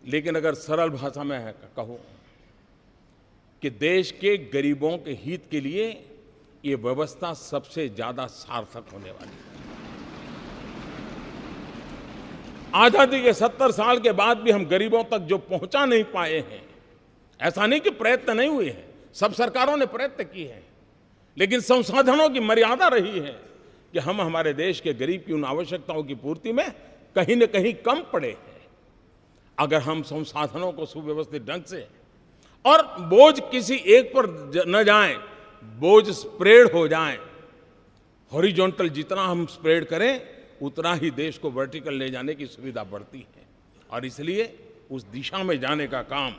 लेकिन अगर सरल भाषा में कहूं कि देश के गरीबों के हित के लिए ये व्यवस्था सबसे ज्यादा सार्थक होने वाली है। आजादी के 70 साल के बाद भी हम गरीबों तक जो पहुंचा नहीं पाए हैं, ऐसा नहीं कि प्रयत्न नहीं हुए हैं, सब सरकारों ने प्रयत्न किए हैं, लेकिन संसाधनों की मर्यादा रही है कि हम हमारे देश के गरीब की उन आवश्यकताओं की पूर्ति में कहीं न कहीं कम पड़े हैं। अगर हम संसाधनों को सुव्यवस्थित ढंग से, और बोझ किसी एक पर न जाए, बोझ स्प्रेड हो जाए, हॉरिजॉन्टल जितना हम स्प्रेड करें उतना ही देश को वर्टिकल ले जाने की सुविधा बढ़ती है। और इसलिए उस दिशा में जाने का काम,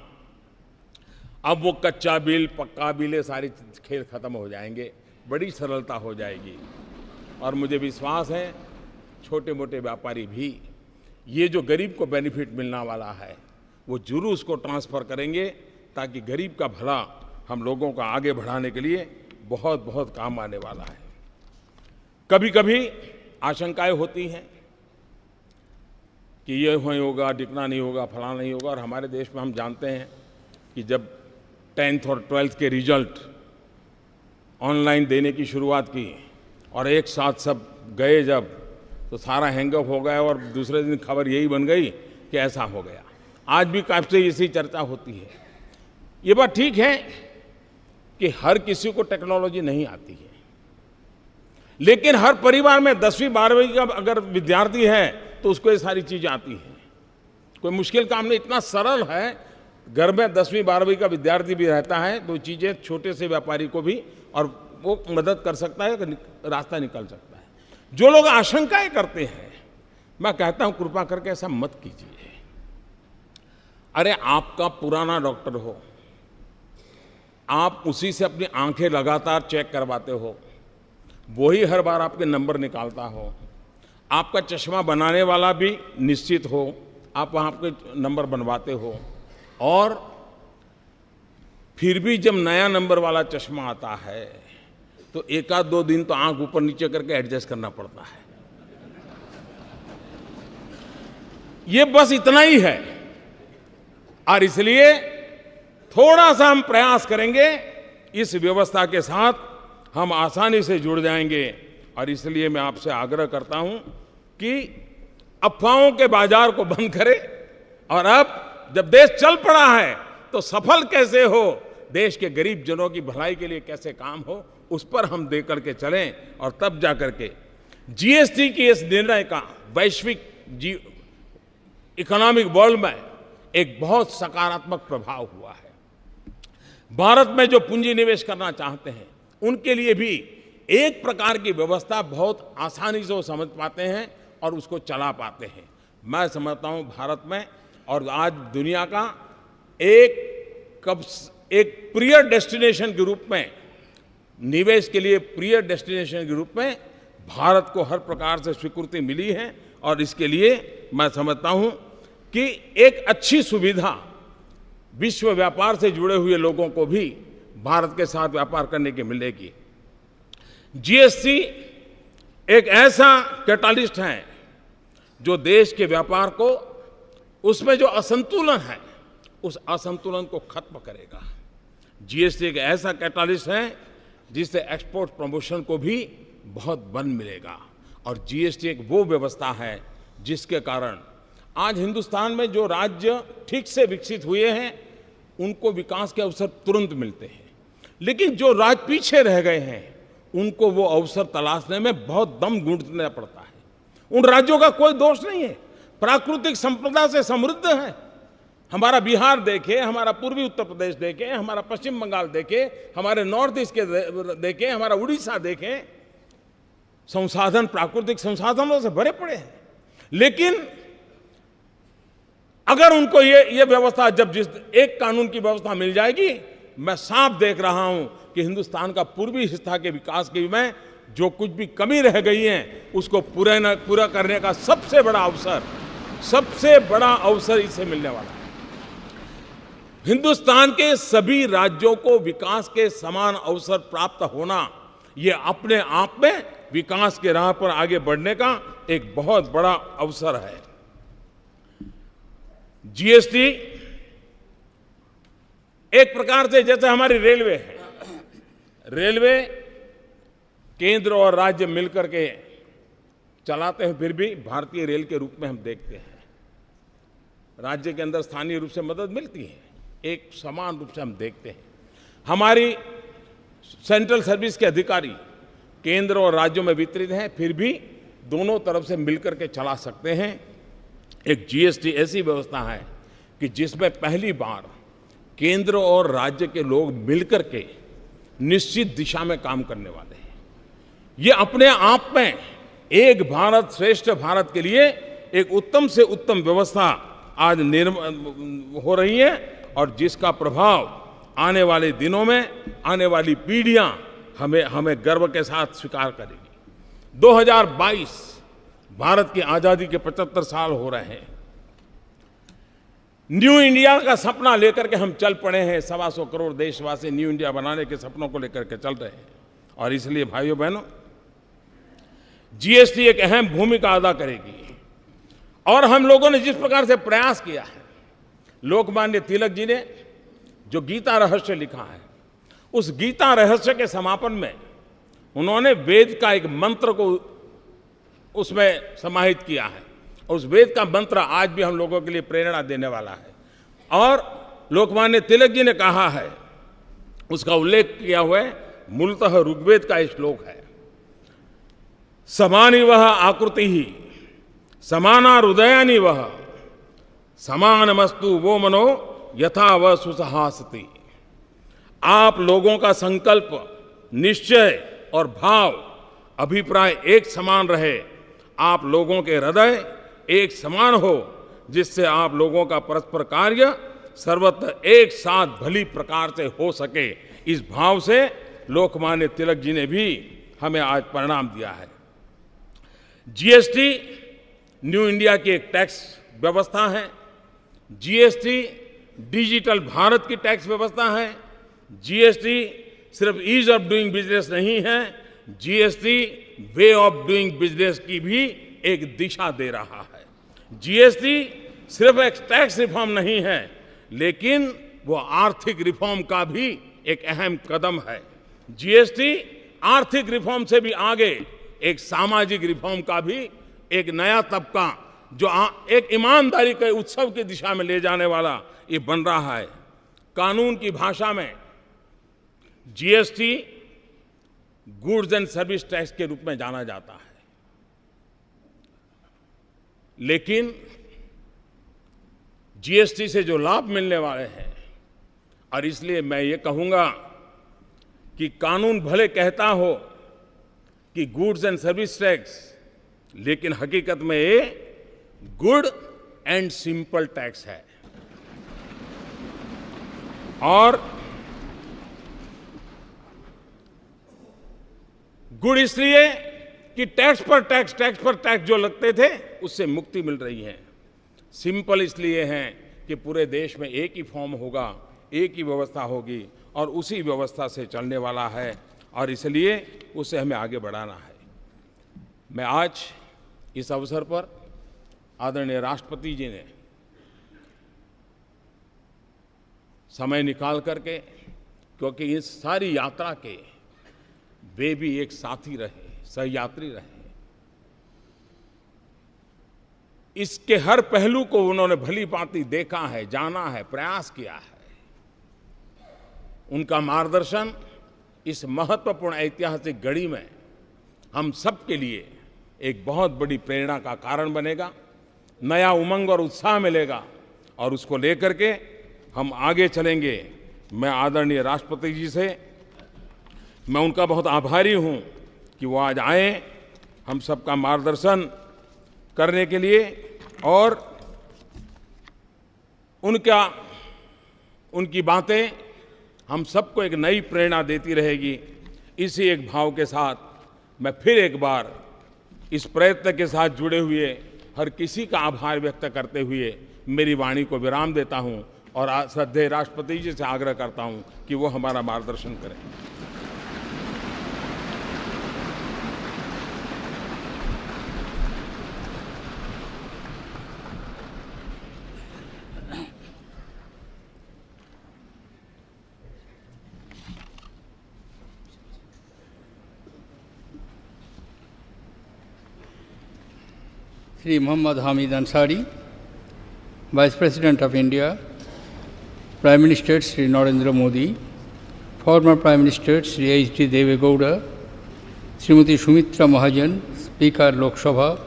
अब वो कच्चा बिल, पक्का बिल, ये सारे खेल खत्म हो जाएंगे, बड़ी सरलता हो जाएगी और मुझे विश्वास है छोटे मोटे व्यापारी भी ये जो गरीब को बेनिफिट मिलने वाला है वो जरूर उसको ट्रांसफ़र करेंगे, ताकि गरीब का भला हम लोगों का आगे बढ़ाने के लिए बहुत बहुत काम आने वाला है। कभी कभी आशंकाएं होती हैं कि ये नहीं होगा, डिकना नहीं होगा, फलाना नहीं होगा, और हमारे देश में हम जानते हैं कि जब 10th और 12th के रिजल्ट ऑनलाइन देने की शुरुआत की और एक साथ सब गए जब, तो सारा हैंगअप हो गया और दूसरे दिन खबर यही बन गई कि ऐसा हो गया। आज भी काफ़ी इसी चर्चा होती है। ये बात ठीक है कि हर किसी को टेक्नोलॉजी नहीं आती है, लेकिन हर परिवार में 10वीं 12वीं का अगर विद्यार्थी है तो उसको ये सारी चीज़ें आती हैं। कोई मुश्किल काम नहीं, इतना सरल है। घर में 10वीं 12वीं का विद्यार्थी भी रहता है तो चीज़ें छोटे से व्यापारी को भी, और वो मदद कर सकता है, रास्ता निकल सकता है। जो लोग आशंकाएं करते हैं, मैं कहता हूं कृपा करके ऐसा मत कीजिए। अरे आपका पुराना डॉक्टर हो, आप उसी से अपनी आंखें लगातार चेक करवाते हो, वही हर बार आपके नंबर निकालता हो, आपका चश्मा बनाने वाला भी निश्चित हो, आप वहाँ पे नंबर बनवाते हो, और फिर भी जब नया नंबर वाला चश्मा आता है तो एक आध 2 दिन तो आंख ऊपर नीचे करके एडजस्ट करना पड़ता है। ये बस इतना ही है, और इसलिए थोड़ा सा हम प्रयास करेंगे, इस व्यवस्था के साथ हम आसानी से जुड़ जाएंगे। और इसलिए मैं आपसे आग्रह करता हूं कि अफवाहों के बाजार को बंद करें, और अब जब देश चल पड़ा है तो सफल कैसे हो, देश के गरीब जनों की भलाई के लिए कैसे काम हो, उस पर हम दे करके चलें। और तब जा करके जीएसटी की इस निर्णय का वैश्विक इकोनॉमिक वर्ल्ड में एक बहुत सकारात्मक प्रभाव हुआ है। भारत में जो पूंजी निवेश करना चाहते हैं उनके लिए भी एक प्रकार की व्यवस्था बहुत आसानी से वो समझ पाते हैं और उसको चला पाते हैं। मैं समझता हूं भारत में और आज दुनिया का एक प्रिय डेस्टिनेशन के रूप में, निवेश के लिए प्रिय डेस्टिनेशन के रूप में भारत को हर प्रकार से स्वीकृति मिली है। और इसके लिए मैं समझता हूं कि एक अच्छी सुविधा विश्व व्यापार से जुड़े हुए लोगों को भी भारत के साथ व्यापार करने की मिलेगी। जीएसटी एक ऐसा कैटालिस्ट है जो देश के व्यापार को, उसमें जो असंतुलन है उस असंतुलन को खत्म करेगा। जीएसटी एक ऐसा कैटालिस्ट है जिससे एक्सपोर्ट प्रमोशन को भी बहुत बल मिलेगा। और जीएसटी एक वो व्यवस्था है जिसके कारण आज हिंदुस्तान में जो राज्य ठीक से विकसित हुए हैं उनको विकास के अवसर तुरंत मिलते हैं, लेकिन जो राज्य पीछे रह गए हैं उनको वो अवसर तलाशने में बहुत दम गूंथना पड़ता है। उन राज्यों का कोई दोष नहीं है, प्राकृतिक संपदा से समृद्ध है। हमारा बिहार देखें, हमारा पूर्वी उत्तर प्रदेश देखें, हमारा पश्चिम बंगाल देखें, हमारे नॉर्थ ईस्ट के देखें, हमारा उड़ीसा देखें, संसाधन प्राकृतिक संसाधनों से भरे पड़े हैं। लेकिन अगर उनको ये व्यवस्था, जब जिस एक कानून की व्यवस्था मिल जाएगी, मैं साफ देख रहा हूं कि हिंदुस्तान का पूर्वी हिस्सा के विकास की में जो कुछ भी कमी रह गई है उसको पूरा करने का सबसे बड़ा अवसर इससे मिलने वाला है। हिंदुस्तान के सभी राज्यों को विकास के समान अवसर प्राप्त होना, ये अपने आप में विकास के राह पर आगे बढ़ने का एक बहुत बड़ा अवसर है। जीएसटी एक प्रकार से जैसे हमारी रेलवे है, रेलवे केंद्र और राज्य मिलकर के चलाते हैं, फिर भी भारतीय रेल के रूप में हम देखते हैं। राज्य के अंदर स्थानीय रूप से मदद मिलती है, एक समान रूप से हम देखते हैं। हमारी सेंट्रल सर्विस के अधिकारी केंद्र और राज्यों में वितरित हैं, फिर भी दोनों तरफ से मिलकर के चला सकते हैं। एक जीएसटी ऐसी व्यवस्था है कि जिसमें पहली बार केंद्र और राज्य के लोग मिलकर के निश्चित दिशा में काम करने वाले हैं। ये अपने आप में एक भारत श्रेष्ठ भारत के लिए एक उत्तम से उत्तम व्यवस्था आज हो रही है, और जिसका प्रभाव आने वाले दिनों में आने वाली पीढ़ियां हमें गर्व के साथ स्वीकार करेगी। 2022 भारत की आजादी के 75 साल हो रहे हैं। न्यू इंडिया का सपना लेकर के हम चल पड़े हैं। 125 करोड़ देशवासी न्यू इंडिया बनाने के सपनों को लेकर के चल रहे हैं। और इसलिए भाइयों बहनों, जीएसटी एक अहम भूमिका अदा करेगी। और हम लोगों ने जिस प्रकार से प्रयास किया है, लोकमान्य तिलक जी ने जो गीता रहस्य लिखा है, उस गीता रहस्य के समापन में उन्होंने वेद का एक मंत्र को उसमें समाहित किया है। और उस वेद का मंत्र आज भी हम लोगों के लिए प्रेरणा देने वाला है। और लोकमान्य तिलक जी ने कहा है, उसका उल्लेख किया हुआ है, मूलतः ऋग्वेद का श्लोक है, समानी वह आकृति ही समाना हृदयानि वह समानमस्तु वो मनो यथा वह सुसहासति। आप लोगों का संकल्प, निश्चय और भाव, अभिप्राय एक समान रहे, आप लोगों के हृदय एक समान हो, जिससे आप लोगों का परस्पर कार्य सर्वत्र एक साथ भली प्रकार से हो सके। इस भाव से लोकमान्य तिलक जी ने भी हमें आज परिणाम दिया है। जीएसटी न्यू इंडिया की एक टैक्स व्यवस्था है। जीएसटी डिजिटल भारत की टैक्स व्यवस्था है। जीएसटी सिर्फ ईज ऑफ डूइंग बिजनेस नहीं है, GST way of doing business की भी एक दिशा दे रहा है। जीएसटी सिर्फ एक टैक्स रिफॉर्म नहीं है, लेकिन वो आर्थिक रिफॉर्म का भी एक अहम कदम है। जीएसटी आर्थिक रिफॉर्म से भी आगे एक सामाजिक रिफॉर्म का भी एक नया तबका, जो एक ईमानदारी के उत्सव की दिशा में ले जाने वाला ये बन रहा है। कानून की भाषा में GST goods and service tax के रूप में जाना जाता है, लेकिन जीएसटी से जो लाभ मिलने वाले हैं, और इसलिए मैं ये कहूंगा कि कानून भले कहता हो कि गुड्स एंड सर्विस टैक्स, लेकिन हकीकत में ये गुड एंड सिंपल टैक्स है। और गुड इसलिए कि टैक्स पर टैक्स जो लगते थे उससे मुक्ति मिल रही है। सिंपल इसलिए है कि पूरे देश में एक ही फॉर्म होगा, एक ही व्यवस्था होगी और उसी व्यवस्था से चलने वाला है, और इसलिए उसे हमें आगे बढ़ाना है। मैं आज इस अवसर पर आदरणीय राष्ट्रपति जी ने समय निकाल करके, क्योंकि इस सारी यात्रा के वे भी एक साथी रहे, सहयात्री रहे, इसके हर पहलू को उन्होंने भली भांति देखा है, जाना है, प्रयास किया है। उनका मार्गदर्शन इस महत्वपूर्ण ऐतिहासिक घड़ी में हम सब के लिए एक बहुत बड़ी प्रेरणा का कारण बनेगा। नया उमंग और उत्साह मिलेगा और उसको लेकर के हम आगे चलेंगे। मैं आदरणीय राष्ट्रपति जी से मैं उनका बहुत आभारी हूं कि वो आज आए हम सबका मार्गदर्शन करने के लिए, और उनकी बातें हम सबको एक नई प्रेरणा देती रहेगी। इसी एक भाव के साथ मैं फिर एक बार इस प्रयत्न के साथ जुड़े हुए हर किसी का आभार व्यक्त करते हुए मेरी वाणी को विराम देता हूं और श्रद्धेय राष्ट्रपति जी से आग्रह करता हूं कि वो हमारा मार्गदर्शन करें। Sri Muhammad Hamid Ansari, Vice President of India, Prime Minister Sri Narendra Modi, former Prime Minister Sri H.D. Deve Gowda, Srimati Sumitra Mahajan, Speaker Lok Sabha,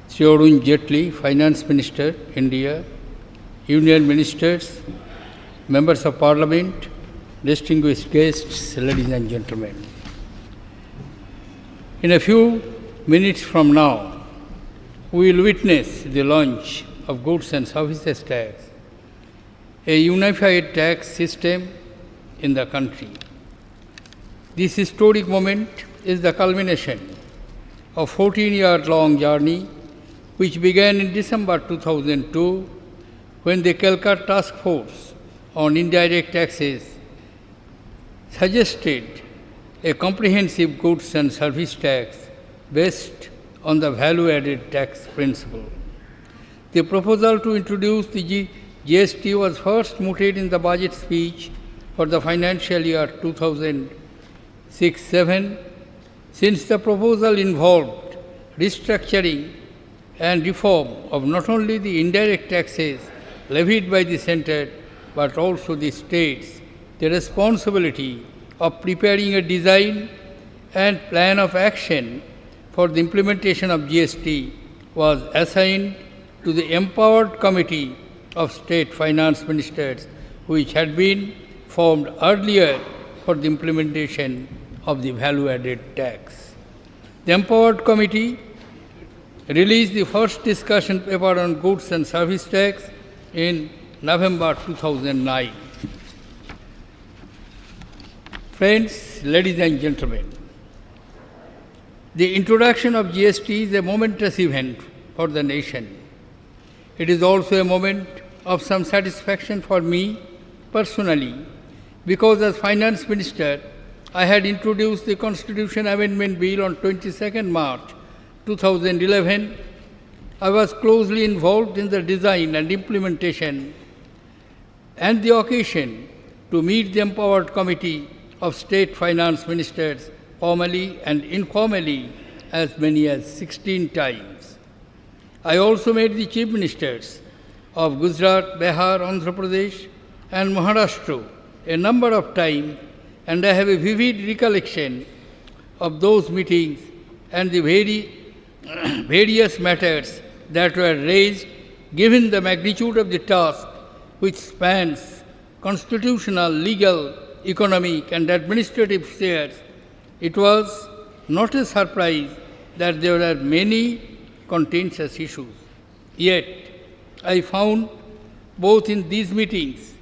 Sri Arun Jaitley, Finance Minister, India, Union Ministers, Members of Parliament, distinguished guests, ladies and gentlemen. In a few minutes from now, we will witness the launch of Goods and Services Tax, a unified tax system in the country. This historic moment is the culmination a 14-year-long journey which began in December 2002 when the Calcutta Task Force on Indirect Taxes suggested a comprehensive goods and service tax based on the value-added tax principle. The proposal to introduce the GST was first mooted in the budget speech for the financial year 2006-07. Since the proposal involved restructuring and reform of not only the indirect taxes levied by the center but also the states, the responsibility of preparing a design and plan of action for the implementation of GST was assigned to the Empowered Committee of State Finance Ministers, which had been formed earlier for the implementation of the value-added tax. The Empowered Committee released the first discussion paper on goods and service tax in November 2009. Friends, ladies and gentlemen, the introduction of GST is a momentous event for the nation. It is also a moment of some satisfaction for me personally, because as Finance Minister, I had introduced the Constitution Amendment Bill on 22nd March 2011. I was closely involved in the design and implementation and the occasion to meet the Empowered Committee of State Finance Ministers formally and informally as many as 16 times. I also met the Chief Ministers of Gujarat, Bihar, Andhra Pradesh and Maharashtra a number of times, and I have a vivid recollection of those meetings and the various matters that were raised, given the magnitude of the task which spans constitutional, legal, economic and administrative spheres. It was not a surprise that there were many contentious issues. Yet, I found both in these meetings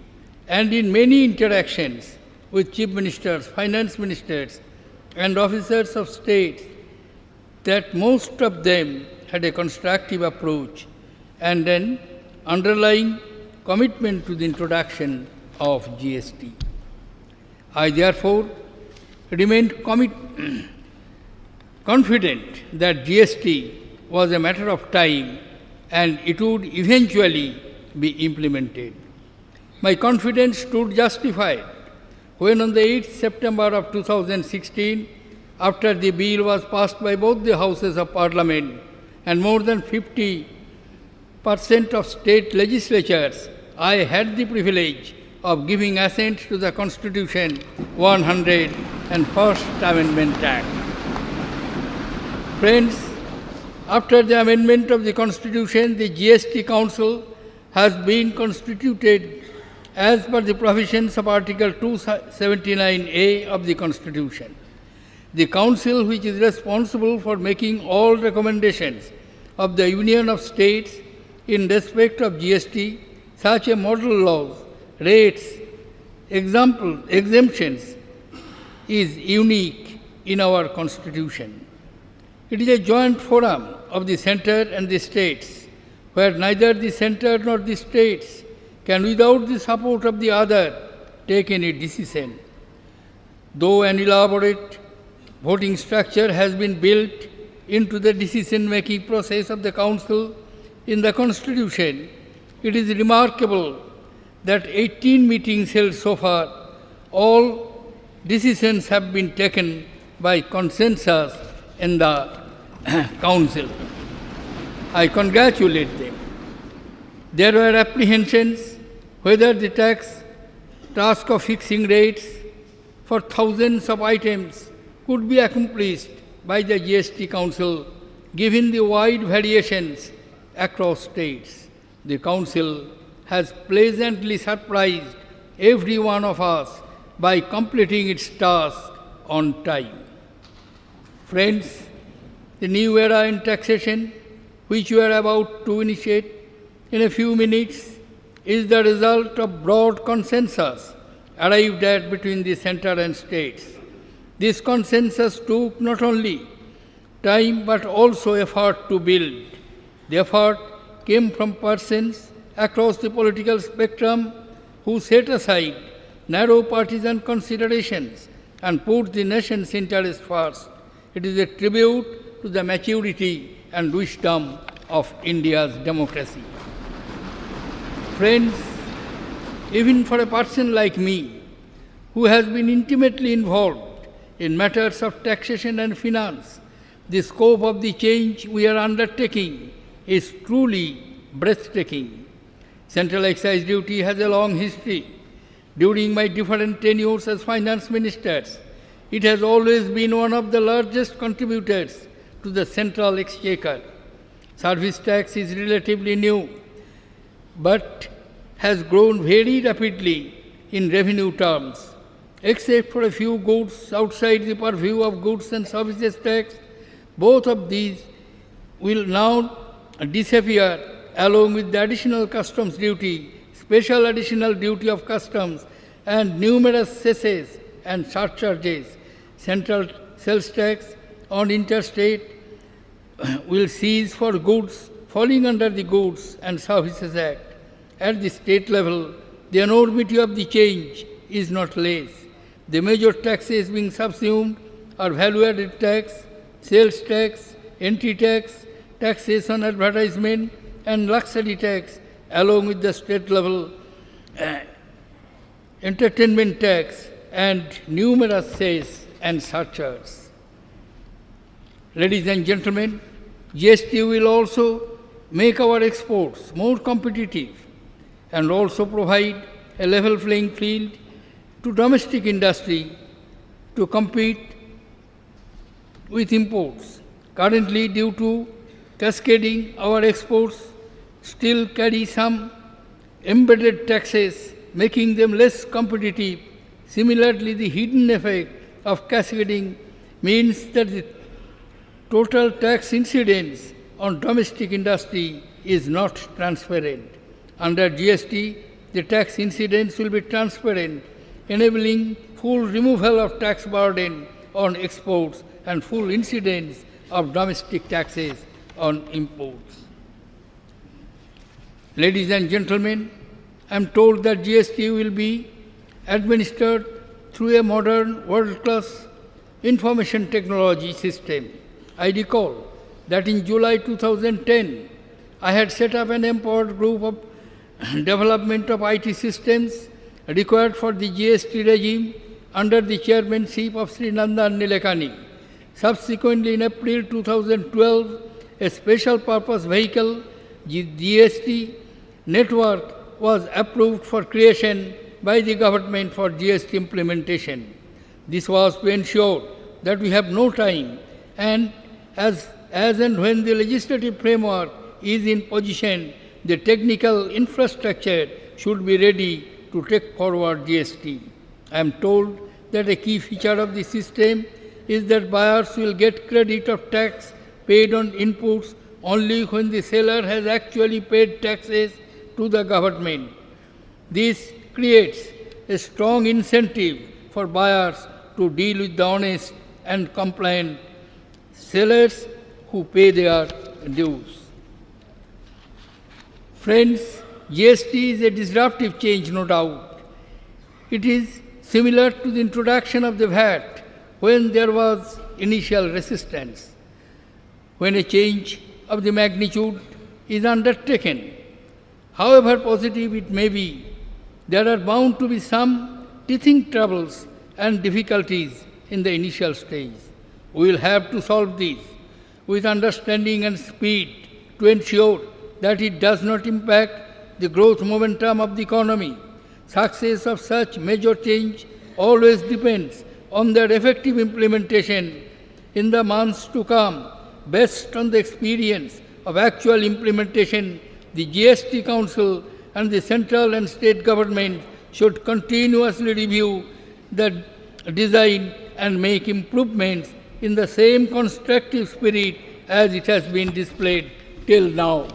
and in many interactions with chief ministers, finance ministers, and officers of state that most of them had a constructive approach and an underlying commitment to the introduction of GST. I therefore remained confident that GST was a matter of time and it would eventually be implemented. My confidence stood justified when on the 8th September of 2016, after the bill was passed by both the houses of parliament and more than 50% of state legislatures, I had the privilege of giving assent to the Constitution 101st Amendment Act. Friends, after the amendment of the Constitution, the GST Council has been constituted as per the provisions of Article 279A of the Constitution. The Council, which is responsible for making all recommendations of the Union of States in respect of GST, such a model laws, rates, exemptions, is unique in our Constitution. It is a joint forum of the centre and the states, where neither the centre nor the states can, without the support of the other, take any decision. Though an elaborate voting structure has been built into the decision-making process of the Council in the Constitution, it is remarkable that 18 meetings held so far, all decisions have been taken by consensus in the Council. I congratulate them. There were apprehensions whether the task of fixing rates for thousands of items could be accomplished by the GST Council, given the wide variations across states. The Council has pleasantly surprised every one of us by completing its task on time. Friends, the new era in taxation, which we are about to initiate in a few minutes, is the result of broad consensus arrived at between the centre and states. This consensus took not only time but also effort to build. The effort came from persons across the political spectrum who set aside narrow partisan considerations and put the nation's interest first. It is a tribute to the maturity and wisdom of India's democracy. Friends, even for a person like me, who has been intimately involved in matters of taxation and finance, the scope of the change we are undertaking is truly breathtaking. Central excise duty has a long history. During my different tenures as finance ministers, it has always been one of the largest contributors to the central exchequer. Service tax is relatively new, but has grown very rapidly in revenue terms. Except for a few goods outside the purview of goods and services tax, both of these will now disappear along with the additional customs duty, special additional duty of customs, and numerous cesses and surcharges. Central sales tax on interstate will cease for goods falling under the Goods and Services Act. At the state level, the enormity of the change is not less. The major taxes being subsumed are value-added tax, sales tax, entry tax, taxes on advertisement, and luxury tax, along with the state-level entertainment tax and numerous cess and surcharges. Ladies and gentlemen, GST will also make our exports more competitive and also provide a level playing field to domestic industry to compete with imports. Currently, due to cascading, our exports still carry some embedded taxes, making them less competitive. Similarly, the hidden effect of cascading means that the total tax incidence on domestic industry is not transparent. Under GST, the tax incidence will be transparent, enabling full removal of tax burden on exports and full incidence of domestic taxes on imports. Ladies and gentlemen, I am told that GST will be administered through a modern world-class information technology system. I recall that in July 2010, I had set up an empowered group of development of IT systems required for the GST regime under the chairmanship of Sri Nandan Nilekani. Subsequently, in April 2012, a special purpose vehicle, GST network, was approved for creation by the government for GST implementation. This was to ensure that we have no time, and as and when the legislative framework is in position, the technical infrastructure should be ready to take forward GST. I am told that a key feature of the system is that buyers will get credit of tax paid on inputs only when the seller has actually paid taxes to the government. This creates a strong incentive for buyers to deal with the honest and compliant sellers who pay their dues. Friends, GST is a disruptive change, no doubt. It is similar to the introduction of the VAT when there was initial resistance. When a change of the magnitude is undertaken, however positive it may be, there are bound to be some teething troubles and difficulties in the initial stage. We will have to solve these with understanding and speed to ensure that it does not impact the growth momentum of the economy. Success of such major change always depends on their effective implementation in the months to come. Based on the experience of actual implementation, the GST Council and the central and state government should continuously review the design and make improvements in the same constructive spirit as it has been displayed till now.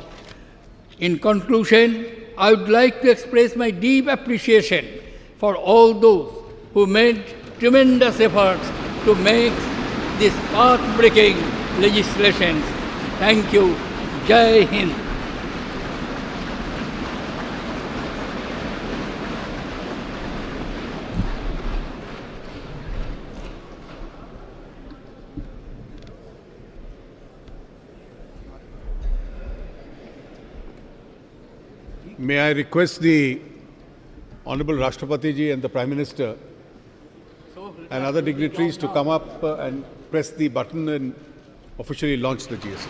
In conclusion, I would like to express my deep appreciation for all those who made tremendous efforts to make this path-breaking legislations. Thank you. Jai Hind. May I request the Honorable Rashtrapati Ji and the Prime Minister and other dignitaries to come up and press the button and officially launch the GST.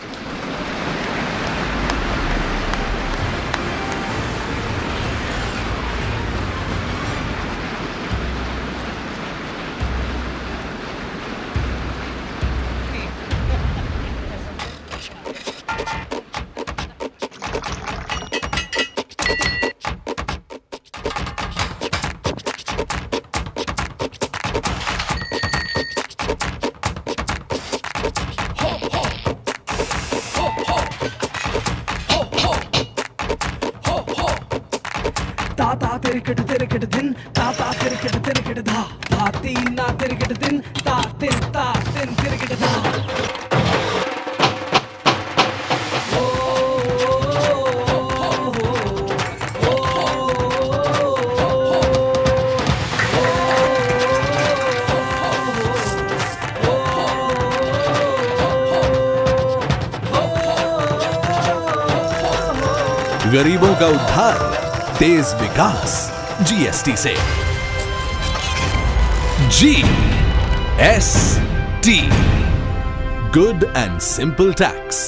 ताता तिरकट दिन ताता तिरकट धा धा तीन ना तिरकट दिन ता तिन तिरकट धा गरीबों का उद्धार, तेज विकास, जीएसटी से। GST, good and simple tax.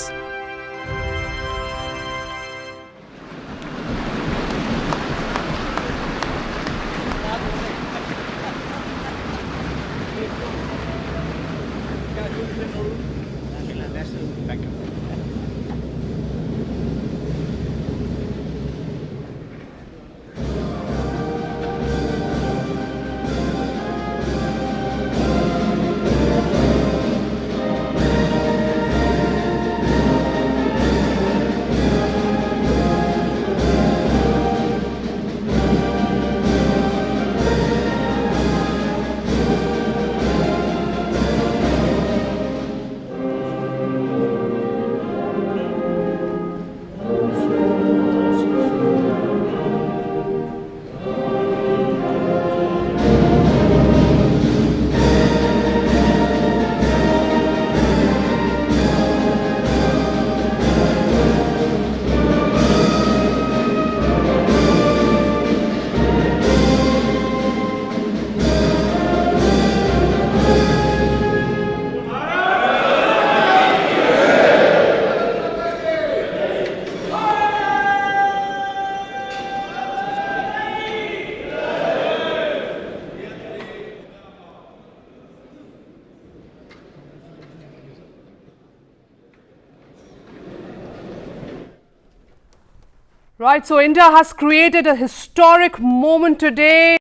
Right, so India has created a historic moment today.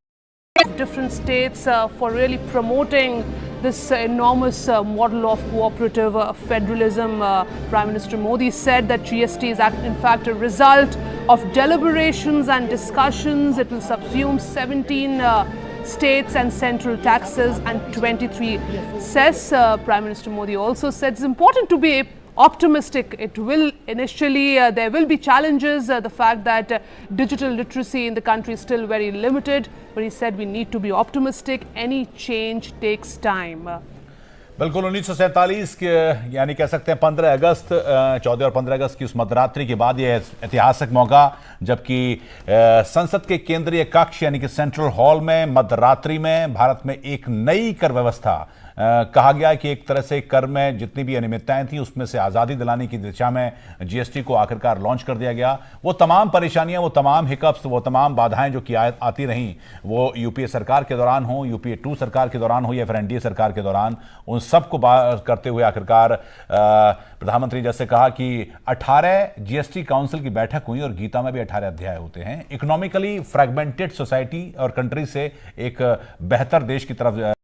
Different states for really promoting this enormous model of cooperative federalism. Prime Minister Modi said that GST is in fact a result of deliberations and discussions. It will subsume 17 states and central taxes and 23 cess. Prime Minister Modi also said it's important to be optimistic. It will initially, there will be challenges. The fact that digital literacy in the country is still very limited. But he said we need to be optimistic. Any change takes time. बिल्कुल 1947 के यानी कह सकते हैं 15 अगस्त 14 और 15 अगस्त की उस मध्यरात्रि के बाद यह ऐतिहासिक मौका जबकि संसद के केंद्रीय कक्ष यानी कि सेंट्रल हॉल में मध्यरात्रि में भारत में एक नई कर व्यवस्था कहा गया कि एक तरह से कर में जितनी भी अनियमितताएं थी उसमें से आज़ादी दिलाने की दिशा में जीएसटी को आखिरकार लॉन्च कर दिया गया। वो तमाम परेशानियां, वो तमाम हिकअप्स, वो तमाम बाधाएं जो कि आती रहीं, वो यूपीए सरकार के दौरान हो, यूपीए 2 सरकार के दौरान हो या फिर एनडीए सरकार के दौरान, उन सबको करते हुए आखिरकार प्रधानमंत्री जैसे कहा कि 18 जीएसटी काउंसिल की बैठक हुई और गीता में भी 18 अध्याय होते हैं। इकोनॉमिकली फ्रैगमेंटेड सोसाइटी और कंट्री से एक बेहतर देश की तरफ